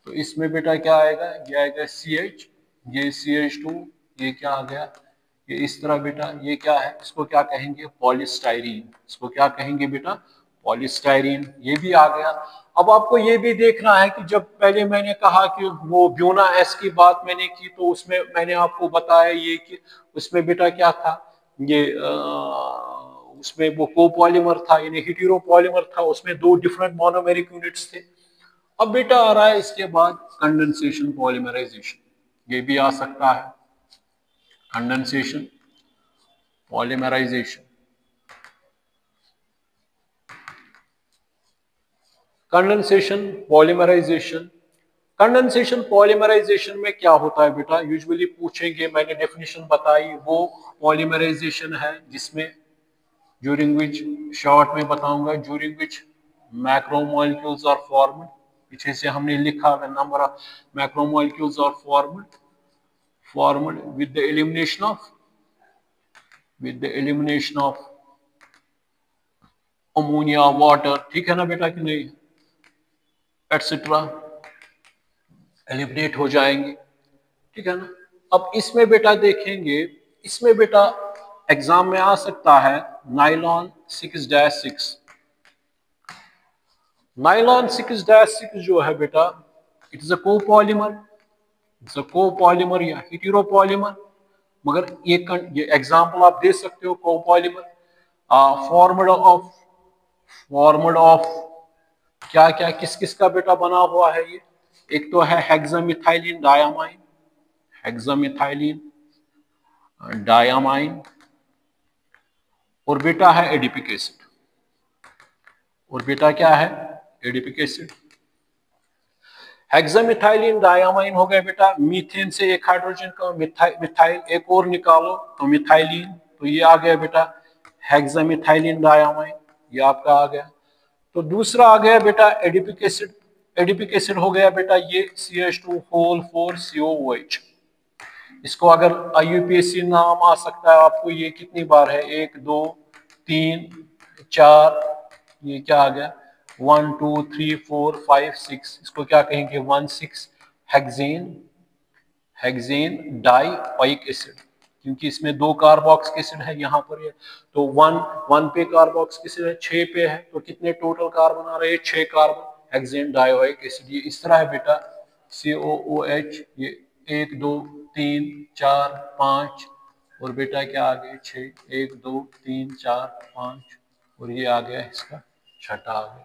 तो इसमें बेटा क्या आएगा, ये आएगा CH, ये CH2, ये क्या आ गया, ये इस तरह बेटा, ये क्या है, इसको क्या कहेंगे पॉलीस्टाइरीन, इसको क्या कहेंगे बेटा पॉलीस्टाइरीन, ये भी आ गया। अब आपको ये भी देखना है कि जब पहले मैंने कहा कि वो ब्यूना एस की बात मैंने की, तो उसमें मैंने आपको बताया ये कि उसमें बेटा क्या था, ये उसमें वो कोपॉलीमर था यानी हेटेरोपॉलीमर था, उसमें दो डिफरेंट मोनोमेरिक यूनिट्स थे। अब बेटा आ रहा है इसके बाद कंडेंसेशन पॉलीमराइजेशन, ये भी आ सकता है condensation polymerisation. Condensation polymerisation, condensation polymerization में क्या होता है बेटा, यूजुअली पूछेंगे, मैंने डेफिनेशन बताई, वो पॉलीमराइजेशन है जिसमें ड्यूरिंग विच, शॉर्ट में बताऊंगा, during which macromolecules are formed, पीछे से हमने लिखा number of macromolecules are formed with the elimination of ammonia water, ठीक है ना बेटा कि नहीं, एटसेट्रा एलिमिनेट हो जाएंगे, ठीक है ना। अब इसमें बेटा देखेंगे, इसमें बेटा एग्जाम में आ सकता है नाइलॉन 6-6, नाइलॉन 6-6 जो है बेटा, it is a copolymer, it's a copolymer या हेटेरोपॉलीमर, मगर ये एग्जांपल आप दे सकते हो कोपॉलीमर फॉर्मड ऑफ क्या क्या किस किस का बेटा बना हुआ है ये, एक तो है हेक्सामिथाइलिन डायामाइन, हेक्सामिथाइलिन डायामाइन, और बेटा है एडिपिक एसिड, और बेटा क्या है एडिपिक एसिड। हेक्सामिथाइलिन डायामाइन हो गया बेटा, मीथेन से एक हाइड्रोजन का मिथाइल एक और निकालो तो मिथाइलिन, तो ये आ गया बेटा हेक्सामिथाइलिन डायामाइन, ये आपका आ गया। तो दूसरा आ गया बेटा एडिपिक एसिड एडिपिक एसिड हो गया बेटा ये CH2 होल 4 COOH। इसको अगर IUPAC नाम आ सकता है आपको, ये कितनी बार है, 1 2 3 4, ये क्या आ गया 1 2 3 4 5 6, इसको क्या कहेंगे 1,6 हेक्सेन, हेक्सेन डाइओइक एसिड, क्योंकि इसमें 2 कार्बोक्सिलिक एसिड है यहाँ पर, ये तो 1 पे कार्बोक्सिलिक एसिड है, 6 पे है, तो कितने टोटल कार्बन आ रहे हैं 6 कार्बन, हेक्सेन डाइओइक एसिड। ये इस तरह है बेटा COOH, ये 1 2 3 4 5 और बेटा क्या आ गया 6, 1 2 3 4 5 और ये आ गया इसका छठा आ गया।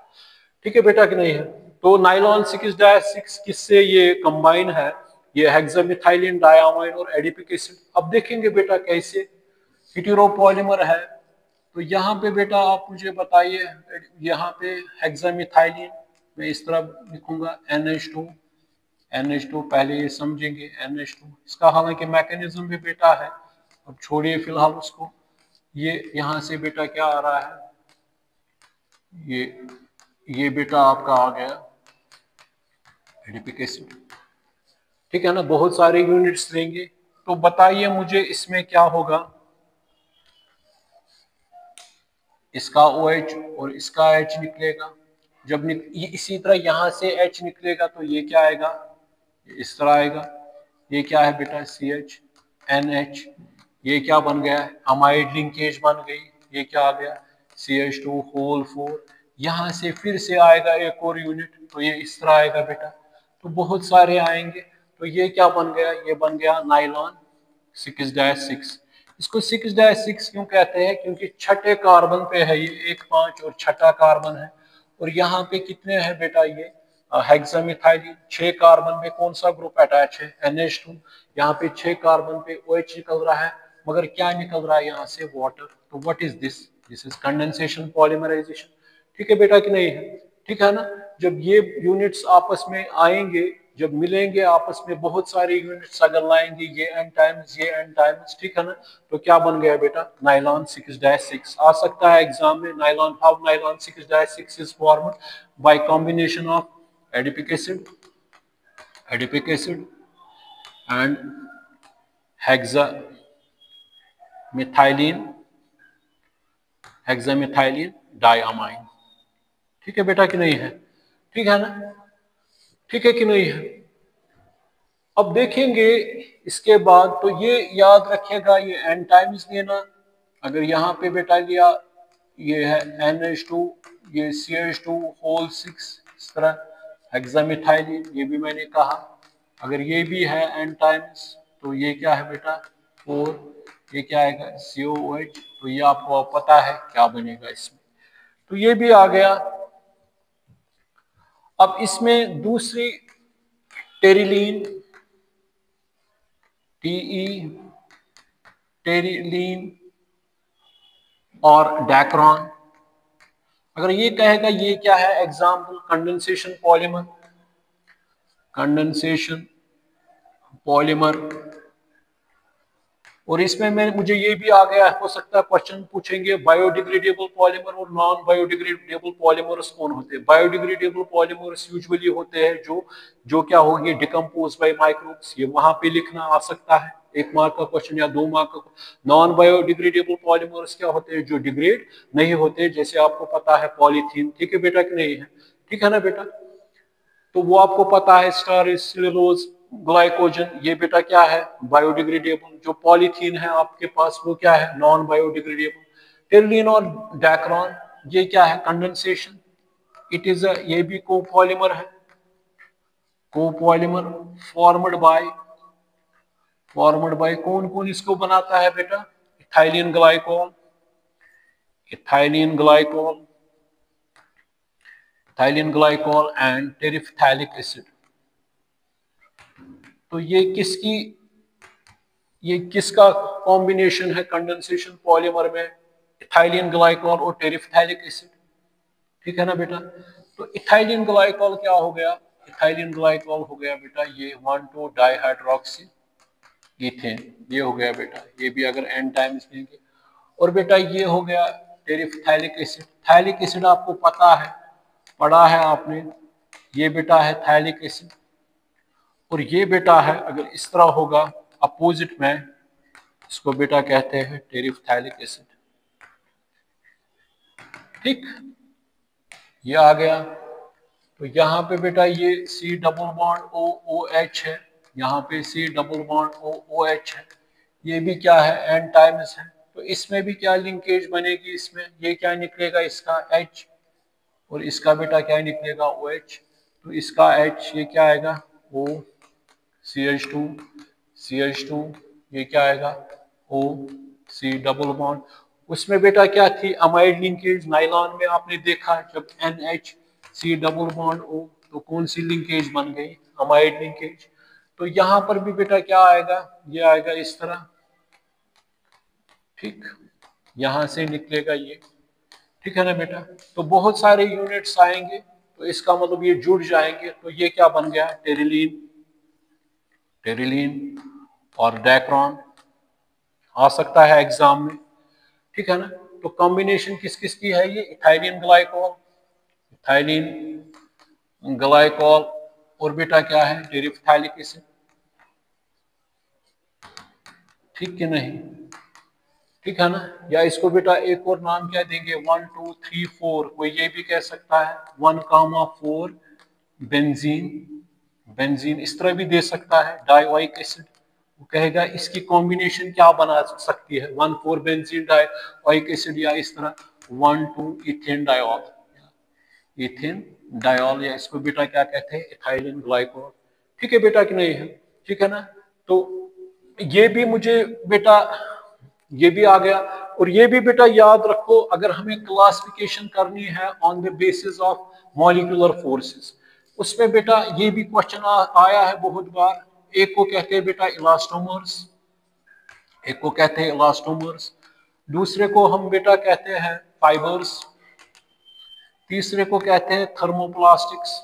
ठीक है बेटा कि नहीं है। तो नाइलॉन 6-6 किससे ये कंबाइन है, ये हेक्सामिथाइलिन डायमाइन और एडिपिक एसिड। अब देखेंगे बेटा कैसे, हेटेरोपॉलीमर है, तो यहाँ पे बेटा आप मुझे बताइए, यहाँ पे हेक्सामिथाइलिन मैं इस तरह लिखूंगा NH2 पहले ये समझेंगे NH2, इसका हालांकि मैकेनिज्म भी बेटा है, अब छोड़िए फिलहाल उसको। ये यहाँ से बेटा क्या आ रहा है, ये बेटा आपका आ गया एडिपिक एसिड, ठीक है ना, बहुत सारे यूनिट्स लेंगे। तो बताइए मुझे इसमें क्या होगा, इसका OH और इसका H निकलेगा, जब ये इसी तरह यहां से H निकलेगा तो ये क्या आएगा, इस तरह आएगा, ये क्या है बेटा CH NH, ये क्या बन गया है अमाइड लिंकेज बन गई, ये क्या आ गया CH2 होल 4, यहां से फिर से आएगा एक और यूनिट, तो ये इस तरह आएगा बेटा, तो बहुत सारे आएंगे, तो ये क्या बन गया, ये बन गया नाइलॉन 6-6। इसको 6-6 क्यों कहते हैं, क्योंकि छठे कार्बन पे है ये, 1 5 और छठा कार्बन है, और यहाँ पे कितने हैं बेटा ये हेक्सामिथाइलिन, 6 कार्बन पे कौन सा ग्रुप अटैच है NH2, यहाँ पे 6 कार्बन पे OH निकल रहा है, मगर क्या निकल रहा है यहाँ से वाटर, तो what is this, this is condensation polymerization. ठीक है बेटा कि नहीं है, ठीक है ना। जब ये यूनिट्स आपस में आएंगे, जब मिलेंगे आपस में, बहुत सारे यूनिट्स अगर लाएंगे, ये एन टाइम्स, ठीक है ना, तो क्या बन गया बेटा नाइलॉन 6-6 आ सकता है एग्जाम में, nylon, how nylon 6-6 is formed by combination of adipic acid and hexamethylene diamine. ठीक है बेटा कि नहीं है, ठीक है ना, ठीक है कि नहीं है। अब देखेंगे इसके बाद, तो ये याद रखिएगा, ये एन टाइम्स लेना, अगर यहाँ पे बेटा लिया ये है NH2, ये CH2 होल 6, इस तरह हेक्सामिथाइलिन, ये भी मैंने कहा, अगर ये भी है एन टाइम्स तो ये क्या है बेटा 4, ये क्या आएगा COOH, तो ये आपको पता है क्या बनेगा इसमें, तो ये भी आ गया। अब इसमें दूसरी टेरिलीन, टेरिलीन और डैक्रॉन, अगर ये कहेगा ये क्या है एग्जाम्पल, कंडेंसेशन पॉलीमर, और इसमें मैं मुझे ये भी आ गया, हो सकता है क्वेश्चन पूछेंगे बायोडिग्रेडेबल पॉलीमर और नॉन बायोडिग्रेडेबल पॉलीमर्स कौन होते हैं। बायोडिग्रेडेबल पॉलीमर्स यूजुअली होते हैं जो क्या होगी डिकम्पोज बाय माइक्रोब्स, ये वहां पे लिखना आ सकता है, 1 मार्क का क्वेश्चन या 2 मार्क का। नॉन बायोडिग्रेडेबल पॉलीमर्स क्या होते हैं, जो डिग्रेड नहीं होते, जैसे आपको पता है पॉलीथीन, ठीक है बेटा कि नहीं है, ठीक है ना बेटा, तो वो आपको पता है स्टार सेलुलोज ग्लाइकोजन, ये बेटा क्या है बायोडिग्रेडेबल, जो पॉलीथीन है आपके पास वो क्या है नॉन बायोडिग्रेडेबल। टेरिलीन और डैक्रॉन ये क्या है कंडेंसेशन, इट इज ये भी कोपॉलीमर है, कोपॉलीमर फॉर्मड बाय कौन कौन इसको बनाता है बेटा, ethylene glycol, ethylene glycol and terephthalic acid. तो ये किसका कॉम्बिनेशन है कंडेंसेशन पॉलीमर में, इथाइलिन ग्लाइकोल और टेरिफ्थैलिक एसिड, ठीक है ना बेटा। तो इथाइलिन ग्लाइकोल क्या हो गया, इथाइलिन ग्लाइकोल हो गया बेटा ये 1,2 डाइहाइड्रोक्सी इथेन, ये हो गया बेटा, ये भी अगर एन टाइम्स लेंगे, और बेटा ये हो गया टेरिफ्थैलिक एसिड। थैलिक एसिड आपको पता है, पढ़ा है आपने, ये बेटा है थायलिक एसिड, और ये बेटा है अगर इस तरह होगा अपोजिट में, इसको बेटा कहते हैं टेरिफ्थैलिक एसिड। ठीक, ये आ गया। तो यहाँ पे बेटा ये C double bond O OH है, यहाँ पे C double bond O OH है, ये भी क्या है एन टाइम्स है। तो इसमें भी क्या लिंकेज बनेगी, इसमें ये क्या निकलेगा इसका H, और इसका बेटा क्या निकलेगा OH। तो इसका H ये क्या आएगा O CH2 CH2, ये क्या आएगा O C डबल बॉन्ड। उसमें बेटा क्या थी अमाइड लिंकेज, नाइलॉन में आपने देखा जब NH C double bond O, तो कौन सी लिंकेज बन गई अमाइड लिंकेज। तो यहां पर भी बेटा क्या आएगा, ये आएगा इस तरह। ठीक, यहां से निकलेगा ये, ठीक है ना बेटा। तो बहुत सारे यूनिट्स आएंगे, तो इसका मतलब ये जुड़ जाएंगे, तो ये क्या बन गया टेरिलीन, टेरिलीन और डैक्रॉन आ सकता है एग्जाम में, ठीक है ना। तो कॉम्बिनेशन किस किस की है ये, इथाइलिन ग्लाइकोल, इथाइलिन ग्लाइकोल, और बेटा क्या है टेरिफ्थैलिक एसिड, ठीक कि नहीं, ठीक है ना। या इसको बेटा एक और नाम क्या देंगे 1 2 3 4, कोई ये भी कह सकता है 1,4 बेंजीन, बेंजीन इस तरह भी दे सकता है। डाइओइक एसिड, वो कहेगा इसकी कॉम्बिनेशन क्या बना सकती है 1,4 बेंजीन डाइओइक एसिड, या इस तरह 1,2 इथेन डायोल, इथेन डायोल, या इसको बेटा क्या कहते हैं इथाइलिन ग्लाइकोल, ठीक है बेटा कि नहीं है, ठीक है ना। तो ये भी मुझे बेटा ये भी आ गया। और ये भी बेटा याद रखो, अगर हमें क्लासिफिकेशन करनी है on the basis of molecular forces, उसमें बेटा ये भी क्वेश्चन आया है बहुत बार। एक को कहते हैं बेटा इलास्टोमर्स, एक को कहते हैं इलास्टोमर्स, दूसरे को हम बेटा कहते हैं फाइबर्स, तीसरे को कहते हैं थर्मोप्लास्टिक्स,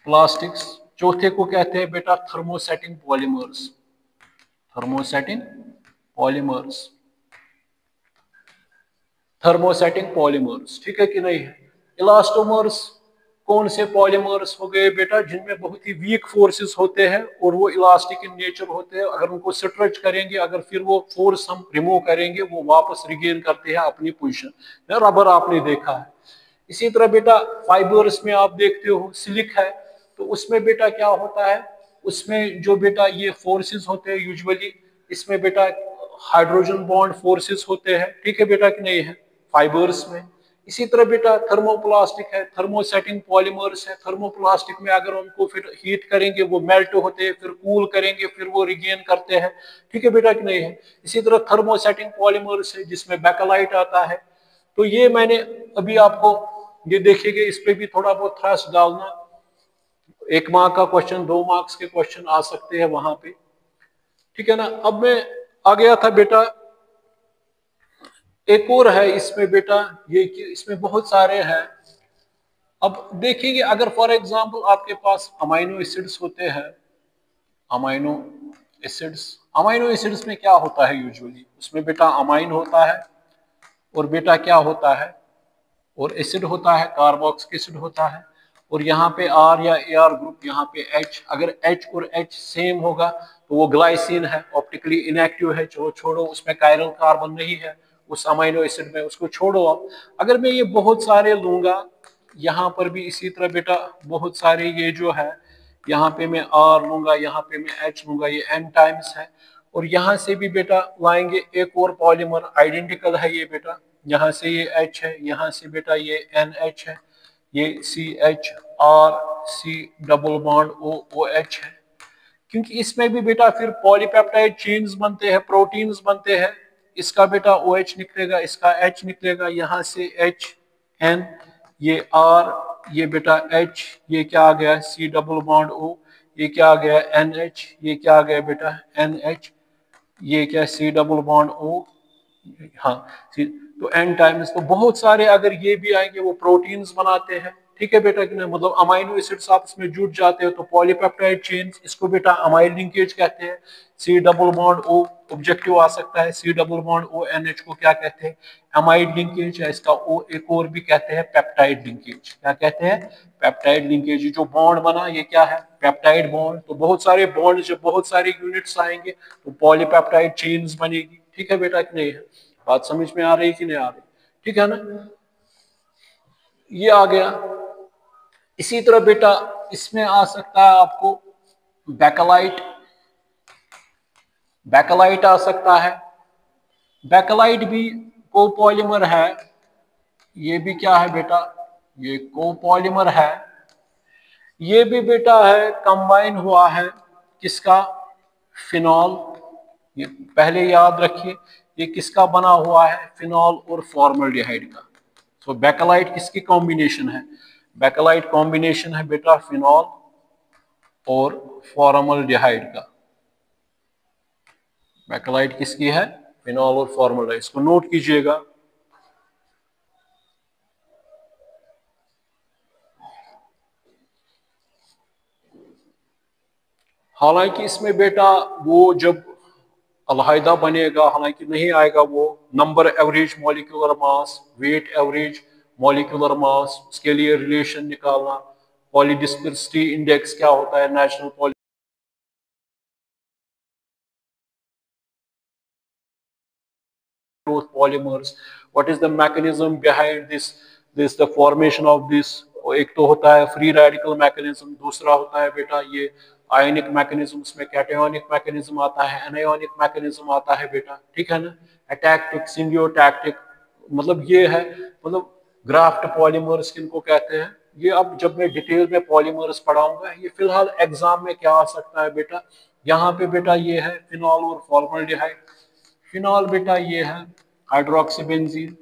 प्लास्टिक्स, चौथे को कहते हैं बेटा thermosetting polymers, thermosetting polymers, thermosetting polymers, ठीक है कि नहीं है। इलास्टोमर्स कौन से पॉलीमर्स हो गए बेटा, जिनमें बहुत ही वीक फोर्सेस होते हैं और वो इलास्टिक इन नेचर होते हैं, अगर उनको स्ट्रेच करेंगे, अगर फिर वो फोर्स हम रिमूव करेंगे, वो वापस रिगेन करते हैं अपनी पोजीशन। रबर आपने देखा है। इसी तरह बेटा फाइबर्स में आप देखते हो सिलिक है, तो उसमें बेटा क्या होता है, उसमें जो बेटा ये फोर्सेस होते हैं यूजुअली, इसमें बेटा हाइड्रोजन बॉन्ड फोर्सेस होते हैं, ठीक है बेटा कि नहीं है फाइबर्स में। इसी तरह बेटा थर्मोप्लास्टिक है, थर्मोसेटिंग पॉलीमर्स है, थर्मोप्लास्टिक में अगर उनको फिर हीट करेंगे वो मेल्ट होते हैं, फिर कूल करेंगे फिर वो रिगेन करते हैं, ठीक है बेटा कि नहीं है। इसी तरह थर्मोसेटिंग पॉलीमर्स है जिसमें बैकेलाइट आता है। तो ये मैंने अभी आपको ये देखिएगा, इस पे भी थोड़ा बहुत थ्रस्ट डालना, 1 मार्क का क्वेश्चन 2 मार्क्स के क्वेश्चन आ सकते हैं वहां पे, ठीक है ना। अब मैं आ गया था बेटा, एक और है इसमें बेटा, ये कि इसमें बहुत सारे हैं। अब देखिए अगर फॉर एग्जांपल आपके पास अमाइनो एसिड्स होते हैं, अमाइनो एसिड्स, अमाइनो एसिड्स में क्या होता है यूजुअली, उसमें बेटा अमाइन होता है और बेटा क्या होता है और एसिड होता है, कार्बोक्सिलिक एसिड होता है, और यहाँ पे आर या ए आर ग्रुप, यहाँ पे एच, अगर एच और एच सेम होगा तो वो ग्लाइसिन है, ऑप्टिकली इनएक्टिव है, चलो छोड़ो, उसमें कायरल कार्बन नहीं है उस अमाइनो एसिड में, उसको छोड़ो आप। अगर मैं ये बहुत सारे लूंगा, यहाँ पर भी इसी तरह बेटा बहुत सारे ये जो है, यहाँ पे मैं आर लूंगा, यहाँ पे मैं एच लूंगा, ये एन टाइम्स है, और यहाँ से भी बेटा लाएंगे एक और पॉलीमर आइडेंटिकल है ये बेटा, यहाँ से ये H है, यहाँ से बेटा ये NH है, ये CHR डबल बॉन्ड OH है, क्योंकि इसमें भी बेटा फिर पॉलीपेप्टाइड चेन्स बनते हैं, प्रोटीन्स बनते हैं। इसका बेटा OH निकलेगा, इसका H निकलेगा, यहाँ से HN, ये R, ये बेटा H, ये क्या आ गया C डबल बॉन्ड O, ये क्या आ गया NH, ये क्या आ गया बेटा NH, ये क्या C डबल बॉन्ड O, हाँ तो एन टाइम्स। तो बहुत सारे अगर ये भी आएंगे वो प्रोटीन्स बनाते हैं, ठीक है बेटा कि नहीं, मतलब अमाइनो एसिड्स आपस में जुड़ जाते हैं तो पॉलीपेप्टाइड चेन, इसको बेटा अमाइड लिंकेज कहते हैं। C double bond O objective आ सकता है, C double bond O N H को क्या कहते हैं, अमाइड लिंकेज, या इसका ओ एक और भी कहते हैं पेप्टाइड लिंकेज। क्या कहते हैं, पेप्टाइड लिंकेज। जो बॉन्ड बना ये क्या है, पेप्टाइड बॉन्ड। तो बहुत सारे बॉन्ड, जब बहुत सारे यूनिट्स आएंगे तो पॉलीपेप्टाइड चेन्स बनेगी। ठीक है बेटा कि नहीं है, बात समझ में आ रही कि नहीं आ रही, ठीक है ना, ये आ गया। इसी तरह बेटा इसमें आ सकता है आपको बैकलाइट, बैकलाइट आ सकता है। बैकलाइट भी कोपॉलीमर है, ये भी क्या है बेटा, ये कोपॉलीमर है। ये भी बेटा है कंबाइन हुआ है किसका, फिनॉल। ये पहले याद रखिए, ये किसका बना हुआ है, फिनॉल और फॉर्मल्डिहाइड का। तो बैकलाइट किसकी कॉम्बिनेशन है, बैकलाइट कॉम्बिनेशन है बेटा फिनॉल और फॉर्मल्डिहाइड का। बैकलाइट किसकी है, फिनॉल और फॉर्मल्डिहाइड, इसको नोट कीजिएगा। हालांकि इसमें बेटा वो जब अलहायदा बनेगा, हालांकि नहीं आएगा वो number average molecular mass, weight average molecular mass, उसके लिए रिलेशन निकालना, पॉलीडिस्पर्सिटी इंडेक्स क्या होता है, national growth polymers, what is the mechanism behind this the formation of this। एक तो होता है फ्री रेडिकल मैकेनिज्म, दूसरा होता है बेटा ये आयनिक मैकेनिज्म, उसमें कैटायोनिक मैकेनिज्म आता है, एनायोनिक मैकेनिज्म आता है बेटा, ठीक है ना, अटैक्टिक, सिम्बियोटैक्टिक, मतलब ये है, मतलब ग्राफ्ट पॉलीमर्स किनको कहते हैं। ये अब जब मैं डिटेल में पॉलीमर्स पढ़ाऊंगा, ये फिलहाल एग्जाम में क्या आ सकता है बेटा, यहाँ पे बेटा ये है फिनॉल और फॉर्मल्डिहाइड। फिनॉल बेटा ये है हाइड्रोक्सीबेंजीन,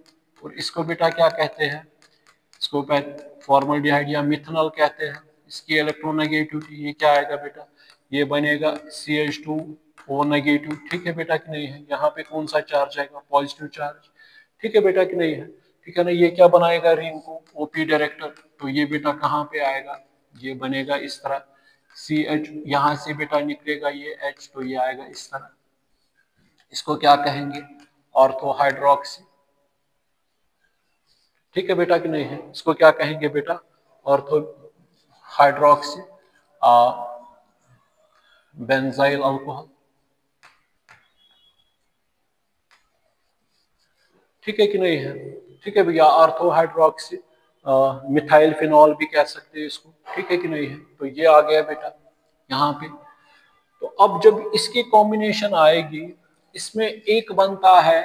और इसको बेटा क्या कहते हैं, इसको फॉर्मल्डिहाइड या मिथनॉल कहते हैं। इसकी इलेक्ट्रोनेगेटिविटी ये क्या आएगा बेटा, ये बनेगा CH2O नेगेटिव। ठीक है बेटा कि नहीं है, यहाँ पे कौन सा चार्ज आएगा, पॉजिटिव चार्ज। ठीक है बेटा कि नहीं है, ठीक है ना, ये क्या बनाएगा रिंग को, OP डायरेक्टर। तो ये बेटा कहाँ पे आएगा, ये बनेगा इस तरह, CH यहाँ से बेटा निकलेगा ये H, तो ये आएगा इस तरह। इसको क्या कहेंगे, ऑर्थो हाइड्रोक्सी। ठीक है बेटा कि नहीं है, इसको क्या कहेंगे बेटा, ऑर्थो हाइड्रोक्सी बेंजाइल अल्कोहल। ठीक है कि नहीं है, ठीक है भैया, ऑर्थो हाइड्रोक्सी मिथाइल फिनॉल भी कह सकते हैं इसको। ठीक है कि नहीं है, तो ये आ गया बेटा यहाँ पे। तो अब जब इसकी कॉम्बिनेशन आएगी, इसमें एक बनता है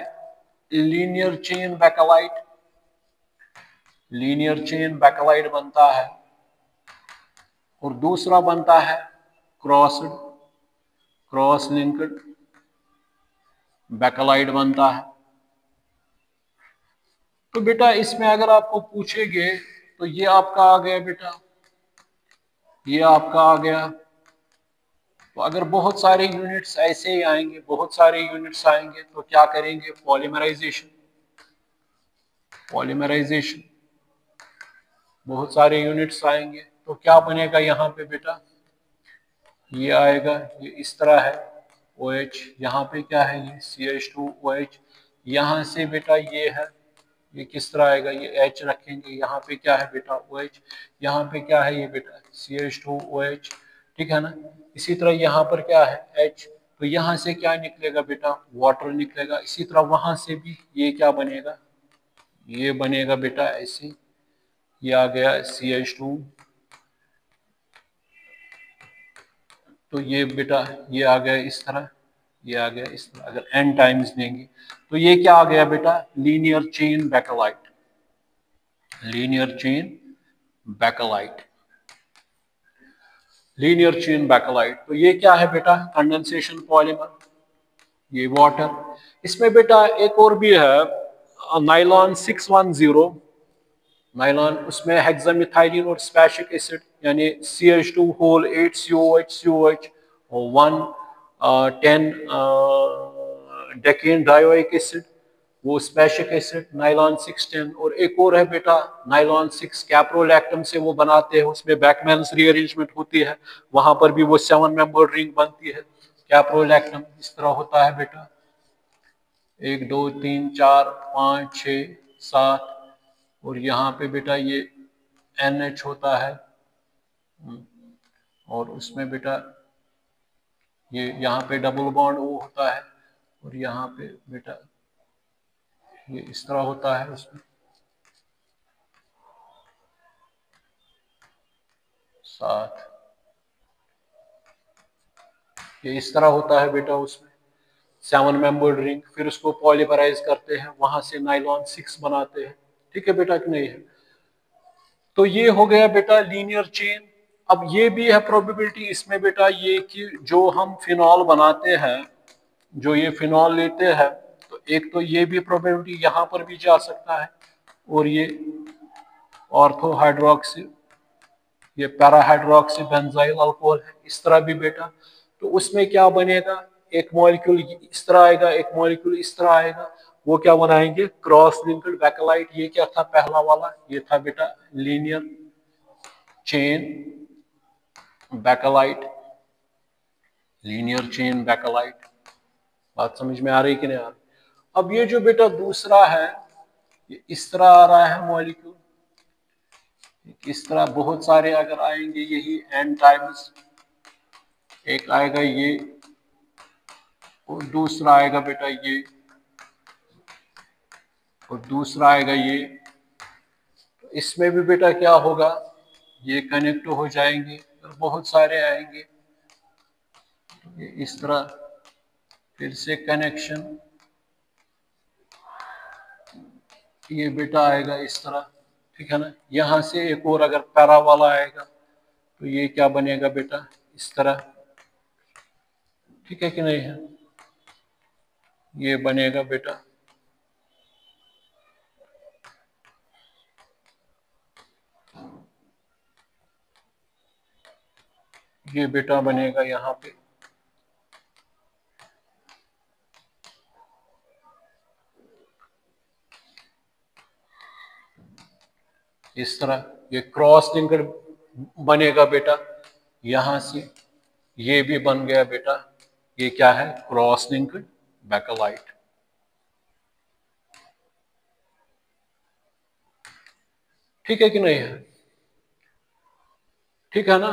linear chain bakelite, linear chain bakelite बनता है, और दूसरा बनता है क्रॉस्ड, क्रॉस लिंक्ड बैकलाइट बनता है। तो बेटा इसमें अगर आपको पूछेंगे तो ये आपका आ गया बेटा, ये आपका आ गया। तो अगर बहुत सारे यूनिट्स ऐसे ही आएंगे, बहुत सारे यूनिट्स आएंगे तो क्या करेंगे, पॉलीमराइजेशन, पॉलीमराइजेशन, बहुत सारे यूनिट्स आएंगे तो क्या बनेगा यहाँ पे बेटा, ये आएगा, ये इस तरह है OH, यहाँ पे क्या है ये CH2OH, यहाँ से बेटा ये है, ये किस तरह आएगा, ये H रखेंगे, यहाँ पे क्या है बेटा OH, यहाँ पे क्या है ये बेटा CH2OH। ठीक है ना, इसी तरह यहाँ पर क्या है H, तो यहाँ से क्या निकलेगा बेटा, वाटर निकलेगा। इसी तरह वहां से भी ये क्या बनेगा, ये बनेगा बेटा ऐसे, ये आ गया CH2, तो ये बेटा ये आ गया इस तरह, ये आ गया इस तरह। अगर n टाइम्स देंगे तो ये क्या आ गया बेटा, linear chain bakelite, linear chain bakelite, linear chain bakelite. तो ये क्या है बेटा, कंडेंसेशन पॉलीमर, ये वाटर। इसमें बेटा एक और भी है नाइलॉन 610, नाइलॉन, उसमें हेक्सामिथाइलिन और स्पैशिक एसिड यानी CH2 होल 8COH और 1 10 डेकेन डायोइक एसिड, वो स्पेशिक एसिड नाइलॉन 610, और एक और है बेटा नाइलॉन 6 कैप्रोलैक्टम से वो बनाते हैं, उसमें बैकमैन्स रीअरेंजमेंट होती है, वहां पर भी वो 7 मेंबर्ड रिंग बनती है। कैप्रोलैक्टम इस तरह होता है बेटा, 1 2 3 4 5 6 7, और यहाँ पे बेटा ये NH होता है, और उसमें बेटा ये यहाँ पे डबल बॉन्ड O होता है, और यहाँ पे बेटा ये इस तरह होता है उसमें 7, ये इस तरह होता है बेटा उसमें 7 मेंबर्ड रिंग। फिर उसको पॉलीमराइज करते हैं, वहां से नाइलॉन 6 बनाते हैं। ठीक है बेटा कि नहीं है? तो ये हो गया बेटा लीनियर चेन। अब ये भी है प्रोबेबिलिटी इसमें बेटा ये कि जो हम फिनॉल बनाते हैं, जो ये फिनॉल लेते हैं, तो एक तो ये भी प्रोबेबिलिटी यहाँ पर भी जा सकता है, और ये ऑर्थो हाइड्रोक्सी, ये पैराहाइड्रोक्सी बेंजाइल अल्कोहल है, इस तरह भी बेटा। तो उसमें क्या बनेगा, एक मॉलिक्यूल इस तरह आएगा, एक मॉलिक्यूल इस तरह आएगा, वो क्या बनाएंगे, क्रॉस लिंक्ड बैकेलाइट। ये क्या था पहला वाला, ये था बेटा linear chain Bakelite, linear chain Bakelite. बात समझ में आ रही कि नहीं आ रही? अब ये जो बेटा दूसरा है, ये इस तरह आ रहा है मॉलिक्यूल, इस तरह बहुत सारे अगर आएंगे यही n टाइम्स, एक आएगा ये, और दूसरा आएगा बेटा ये, और दूसरा आएगा ये। तो इसमें भी बेटा क्या होगा, ये कनेक्ट हो जाएंगे, और बहुत सारे आएंगे, ये इस तरह फिर से कनेक्शन, ये बेटा आएगा इस तरह। ठीक है ना? यहां से एक और अगर पैरा वाला आएगा तो ये क्या बनेगा बेटा, इस तरह। ठीक है कि नहीं है? ये बनेगा बेटा ये बेटा बनेगा यहाँ पे इस तरह, ये क्रॉस लिंक्ड बनेगा बेटा, यहां से ये भी बन गया बेटा, ये क्या है, क्रॉस लिंक्ड बैकेलाइट। ठीक है कि नहीं है? ठीक है ना?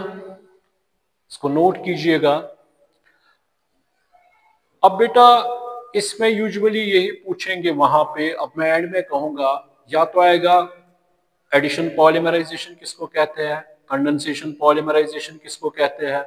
इसको नोट कीजिएगा। अब बेटा इसमें यूजुअली यही पूछेंगे वहां पे, अब मैं एंड में कहूंगा, या तो आएगा एडिशन पॉलीमराइजेशन किसको कहते हैं, कंडेंसेशन पॉलीमराइजेशन किसको कहते हैं।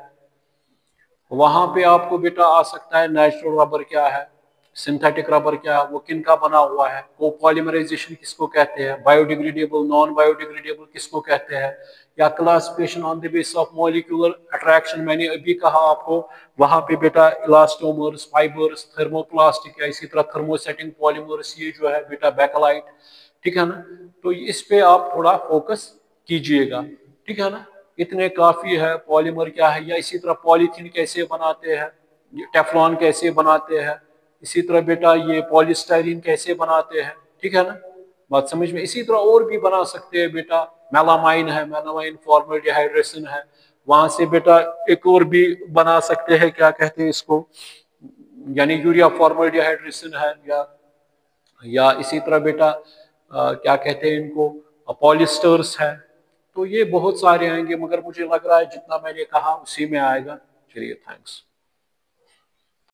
वहां पे आपको बेटा आ सकता है नेचुरल रबर क्या है, सिंथेटिक रबर क्या है, वो किन का बना हुआ है, कोपॉलीमराइजेशन किसको कहते हैं, बायोडिग्रेडेबल नॉन बायोडिग्रेडेबल किसको कहते हैं, या classification on the basis of molecular attraction, मैंने अभी कहा आपको, वहां पे बेटा इलास्टोमर्स, फाइबर्स, थर्मोप्लास्टिक, या इसी तरह थर्मोसेटिंग पॉलीमर्स, ये जो है बेटा बैकेलाइट। ठीक है ना? तो इस पे आप थोड़ा फोकस कीजिएगा। ठीक है ना? इतने काफी है। पॉलीमर क्या है, या इसी तरह पॉलीथीन कैसे बनाते हैं, टेफ्लॉन कैसे बनाते हैं, इसी तरह बेटा ये पॉलीस्टाइरीन कैसे बनाते हैं। ठीक है ना? बात समझ में? इसी तरह और भी बना सकते हैं बेटा, मेलामाइन है, मेलामाइन फॉर्मल्डिहाइड रेसिन है, वहां से बेटा एक और भी बना सकते हैं, क्या कहते हैं इसको, यानी यूरिया फॉर्मल्डिहाइड रेसिन है, या इसी तरह बेटा क्या कहते हैं इनको, पॉलिस्टर्स है। तो ये बहुत सारे आएंगे, मगर मुझे लग रहा है जितना मैंने कहा उसी में आएगा। चलिए, थैंक्स।